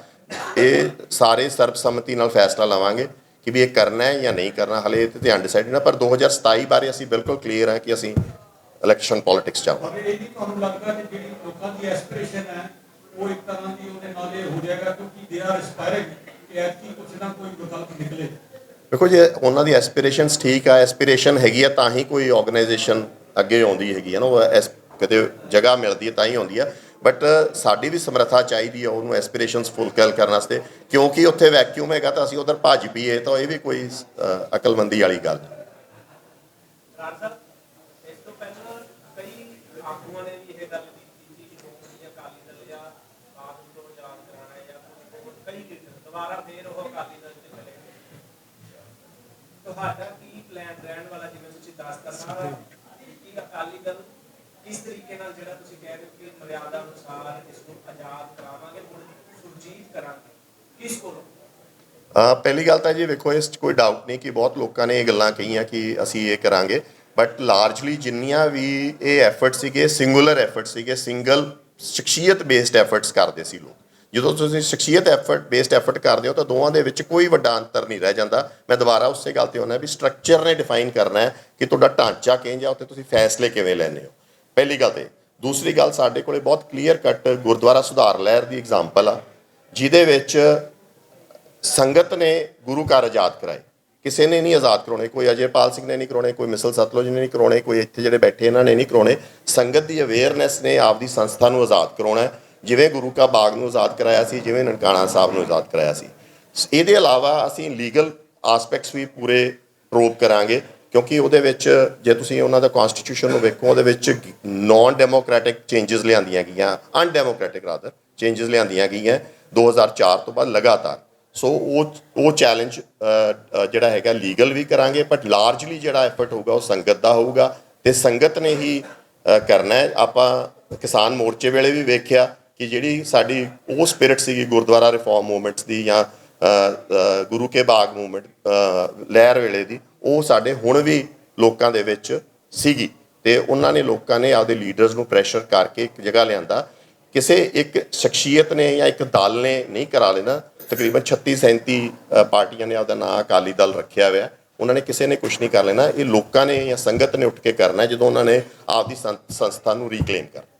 ਇਹ ਸਾਰੇ ਸਰਬਸੰਮਤੀ ਨਾਲ ਫੈਸਲਾ ਲਵਾਂਗੇ ਕਿ ਵੀ ਇਹ ਕਰਨਾ ਹੈ ਜਾਂ ਨਹੀਂ ਕਰਨਾ, ਹਲੇ ਇਹ ਤੇ ਅਨਡਿਸਾਈਡਡ ਨਾ। ਪਰ 2027 ਬਾਰੇ ਅਸੀਂ ਬਿਲਕੁਲ ਕਲੀਅਰ ਹਾਂ ਕਿ ਅਸੀਂ ਇਲੈਕਸ਼ਨ ਪੋਲਿਟਿਕਸ ਚਾਹਾਂਗੇ। ਪਰ ਇਹ ਵੀ ਤੁਹਾਨੂੰ ਲੱਗਦਾ ਕਿ ਜਿਹੜੀ ਲੋਕਾਂ ਦੀ ਐਸਪੀਰੇਸ਼ਨ ਹੈ ਉਹ ਇੱਕ ਤਰ੍ਹਾਂ ਦੀ ਉਹਦੇ ਨਾਲ ਇਹ ਹੋ ਜਾਏਗਾ, ਕਿਉਂਕਿ ਦੇ ਆਰ ਐਸਪਾਇਰਿੰਗ ਕਿ ਐਤਕੀ ਕੁਛ ਨਾ ਕੋਈ ਵਿਕਲਪ ਨਿਕਲੇ? ਦੇਖੋ, ਜੇ ਉਹਨਾਂ ਦੀ ਐਸਪੀਰੇਸ਼ਨਸ ਠੀਕ ਆ, ਐਸਪੀਰੇਸ਼ਨ ਹੈਗੀ ਆ ਤਾਂ ਹੀ ਕੋਈ ਆਰਗੇਨਾਈਜੇਸ਼ਨ ਅੱਗੇ ਆਉਂਦੀ ਹੈਗੀ ਆ ਨਾ, ਉਹ ਕਿਤੇ ਜਗ੍ਹਾ ਮਿਲਦੀ ਹੈ ਤਾਂ ਹੀ ਆਉਂਦੀ ਆ। ਬਟ ਸਾਡੀ ਵੀ ਸਮਰੱਥਾ ਚਾਹੀਦੀ ਆ ਉਹਨੂੰ ਐਸਪੀਰੇਸ਼ਨਸ ਫੁਲਫਿਲ ਕਰਨ ਵਾਸਤੇ, ਕਿਉਂਕਿ ਉੱਥੇ ਵੈਕਿਊਮ ਹੈਗਾ ਤਾਂ ਅਸੀਂ ਉਧਰ ਭੱਜ ਪਈਏ ਤਾਂ ਇਹ ਵੀ ਕੋਈ ਅਕਲਮੰਦੀ ਵਾਲੀ ਗੱਲ ਨਹੀਂ। ਇਸ ਤੋਂ ਪਹਿਲਾਂ ਕਈ ਆਗੂਆਂ ਨੇ ਵੀ ਇਹ ਗੱਲ ਕੀਤੀ ਕਿ ਸ਼੍ਰੋਮਣੀ ਅਕਾਲੀ ਦਲ ਜਾਂ ਆਪ ਨੂੰ ਆਜ਼ਾਦ ਕਰਾਉਣਾ ਜਾਂ ਹੋਰ ਕਈ ਲੀਡਰ ਦੁਬਾਰਾ ਫੇਰ ਉਹ ਅਕਾਲੀ ਦਲ 'ਚ ਚਲੇ ਗਏ। ਤੁਹਾਡਾ ਕੀ ਪਲਾਨ ਰਹਿਣ ਵਾਲਾ, ਜਿਵੇਂ ਤੁਸੀਂ ਦੱਸਤਾ ਸਾਰਾ ਕਿ ਅਕਾਲੀ ਦਲ ਕਿਸ ਤਰੀਕੇ ਨਾਲ, ਜਿਹੜਾ ਤੁਸੀਂ ਕਹਿ ਰਹੇ ਹੋ ਕਿ ਮਰਿਆਦਾ ਅਨੁਸਾਰ ਇਸ ਨੂੰ ਆਜ਼ਾਦ ਕਰਾਵਾਂਗੇ, ਹੁਣ ਸੁਰਜੀਤ ਕਰਾਂਗੇ, ਕਿਸ ਕੋਲੋਂ? ਪਹਿਲੀ ਗੱਲ ਤਾਂ ਜੀ ਵੇਖੋ, ਇਸ 'ਚ ਕੋਈ ਡਾਊਟ ਨਹੀਂ ਕਿ ਬਹੁਤ ਲੋਕਾਂ ਨੇ ਇਹ ਗੱਲਾਂ ਕਹੀਆਂ ਕਿ ਅਸੀਂ ਇਹ ਕਰਾਂਗੇ, ਬਟ ਲਾਰਜਲੀ ਜਿੰਨੀਆਂ ਵੀ ਇਹ ਐਫਰਟ ਸੀਗੇ ਸਿੰਗੂਲਰ ਐਫਰਟ ਸੀਗੇ, ਸਿੰਗਲ ਸ਼ਖਸੀਅਤ ਬੇਸਡ ਐਫਰਟਸ ਕਰਦੇ ਸੀ ਲੋਕ। ਜਦੋਂ ਤੁਸੀਂ ਸ਼ਖਸੀਅਤ ਬੇਸਡ ਐਫਰਟ ਕਰਦੇ ਹੋ ਤਾਂ ਦੋਵਾਂ ਦੇ ਵਿੱਚ ਕੋਈ ਵੱਡਾ ਅੰਤਰ ਨਹੀਂ ਰਹਿ ਜਾਂਦਾ। ਮੈਂ ਦੁਬਾਰਾ ਉਸੇ ਗੱਲ ਤੇ ਆਉਣਾ ਵੀ ਸਟਰਕਚਰ ਨੇ ਡਿਫਾਈਨ ਕਰਨਾ ਹੈ ਕਿ ਤੁਹਾਡਾ ਢਾਂਚਾ ਕਿੰਝ ਆ, ਉੱਥੇ ਤੁਸੀਂ ਫੈਸਲੇ ਕਿਵੇਂ ਲੈਂਦੇ ਹੋ, ਪਹਿਲੀ ਗੱਲ ਤੇ। ਦੂਸਰੀ ਗੱਲ, ਸਾਡੇ ਕੋਲੇ ਬਹੁਤ ਕਲੀਅਰ ਕੱਟ ਗੁਰਦੁਆਰਾ ਸੁਧਾਰ ਲਹਿਰ ਦੀ ਐਗਜ਼ਾਮਪਲ ਆ, ਜਿਹਦੇ ਵਿੱਚ ਸੰਗਤ ਨੇ ਗੁਰੂ ਘਰ ਆਜ਼ਾਦ ਕਰਾਏ, ਕਿਸੇ ਨੇ ਨਹੀਂ ਆਜ਼ਾਦ ਕਰਾਉਣੇ। ਕੋਈ ਅਜੇਪਾਲ ਸਿੰਘ ਨੇ ਨਹੀਂ ਕਰਾਉਣੇ, ਕੋਈ ਮਿਸਲ ਸਤਲੁਜ ਨੇ ਨਹੀਂ ਕਰਾਉਣੇ, ਕੋਈ ਇੱਥੇ ਜਿਹੜੇ ਬੈਠੇ ਇਹਨਾਂ ਨੇ ਨਹੀਂ ਕਰਾਉਣੇ। ਸੰਗਤ ਦੀ ਅਵੇਅਰਨੈਸ ਨੇ ਆਪਦੀ ਸੰਸਥਾ ਨੂੰ ਆਜ਼ਾਦ ਕਰਾਉਣਾ, ਜਿਵੇਂ ਗੁਰੂ ਕਾ ਬਾਗ ਨੂੰ ਆਜ਼ਾਦ ਕਰਾਇਆ ਸੀ, ਜਿਵੇਂ ਨਨਕਾਣਾ ਸਾਹਿਬ ਨੂੰ ਆਜ਼ਾਦ ਕਰਾਇਆ ਸੀ। ਇਹਦੇ ਇਲਾਵਾ ਅਸੀਂ ਲੀਗਲ ਆਸਪੈਕਟਸ ਵੀ ਪੂਰੇ ਪ੍ਰੋਬ ਕਰਾਂਗੇ, ਕਿਉਂਕਿ ਉਹਦੇ ਵਿੱਚ ਜੇ ਤੁਸੀਂ ਉਹਨਾਂ ਦਾ ਕਨਸਟੀਟਿਊਸ਼ਨ ਨੂੰ ਵੇਖੋ, ਉਹਦੇ ਵਿੱਚ ਨਾਨ ਡੈਮੋਕ੍ਰੈਟਿਕ ਚੇਂਜਸ ਲਿਆਂਦੀਆਂ ਗਈਆਂ, ਅਨਡੈਮੋਕ੍ਰੈਟਿਕ ਰਾਦਰ ਚੇਂਜਸ ਲਿਆਂਦੀਆਂ ਗਈਆਂ 2004 ਤੋਂ ਬਾਅਦ ਲਗਾਤਾਰ। ਸੋ ਉਹ ਚੈਲੰਜ ਜਿਹੜਾ ਹੈਗਾ ਲੀਗਲ ਵੀ ਕਰਾਂਗੇ, ਬਟ ਲਾਰਜਲੀ ਜਿਹੜਾ ਐਫਰਟ ਹੋਊਗਾ ਉਹ ਸੰਗਤ ਦਾ ਹੋਊਗਾ ਤੇ ਸੰਗਤ ਨੇ ਹੀ ਕਰਨਾ ਹੈ। ਆਪਾਂ ਕਿਸਾਨ ਮੋਰਚੇ ਵੇਲੇ ਵੀ ਵੇਖਿਆ ਕਿ ਜਿਹੜੀ ਸਾਡੀ ਉਹ ਸਪਿਰਿਟ ਸੀਗੀ ਗੁਰਦੁਆਰਾ ਰਿਫਾਰਮ ਮੂਵਮੈਂਟਸ ਦੀ ਜਾਂ ਗੁਰੂ ਕੇ ਬਾਗ ਮੂਵਮੈਂਟ ਲਹਿਰ ਵੇਲੇ ਦੀ, ਉਹ ਸਾਡੇ ਹੁਣ ਵੀ ਲੋਕਾਂ ਦੇ ਵਿੱਚ ਸੀਗੀ ਤੇ ਉਹਨਾਂ ਨੇ ਲੋਕਾਂ ਨੇ ਆਪਦੇ ਲੀਡਰਸ ਨੂੰ ਪ੍ਰੈਸ਼ਰ ਕਰਕੇ ਇੱਕ ਜਗ੍ਹਾ ਲਿਆਂਦਾ। ਕਿਸੇ ਇੱਕ ਸ਼ਖਸੀਅਤ ਨੇ ਜਾਂ ਇੱਕ ਦਲ ਨੇ ਨਹੀਂ ਕਰਾ ਲੈਣਾ। ਤਕਰੀਬਨ 36-37 ਪਾਰਟੀਆਂ ਨੇ ਆਪਦਾ ਨਾਂ ਅਕਾਲੀ ਦਲ ਰੱਖਿਆ ਹੋਇਆ, ਉਹਨਾਂ ਨੇ ਕਿਸੇ ਨੇ ਕੁਛ ਨਹੀਂ ਕਰ ਲੈਣਾ। ਇਹ ਲੋਕਾਂ ਨੇ ਜਾਂ ਸੰਗਤ ਨੇ ਉੱਠ ਕੇ ਕਰਨਾ ਜਦੋਂ ਉਹਨਾਂ ਨੇ ਆਪਦੀ ਸੰਸਥਾ ਨੂੰ ਰੀਕਲੇਮ ਕਰਨਾ।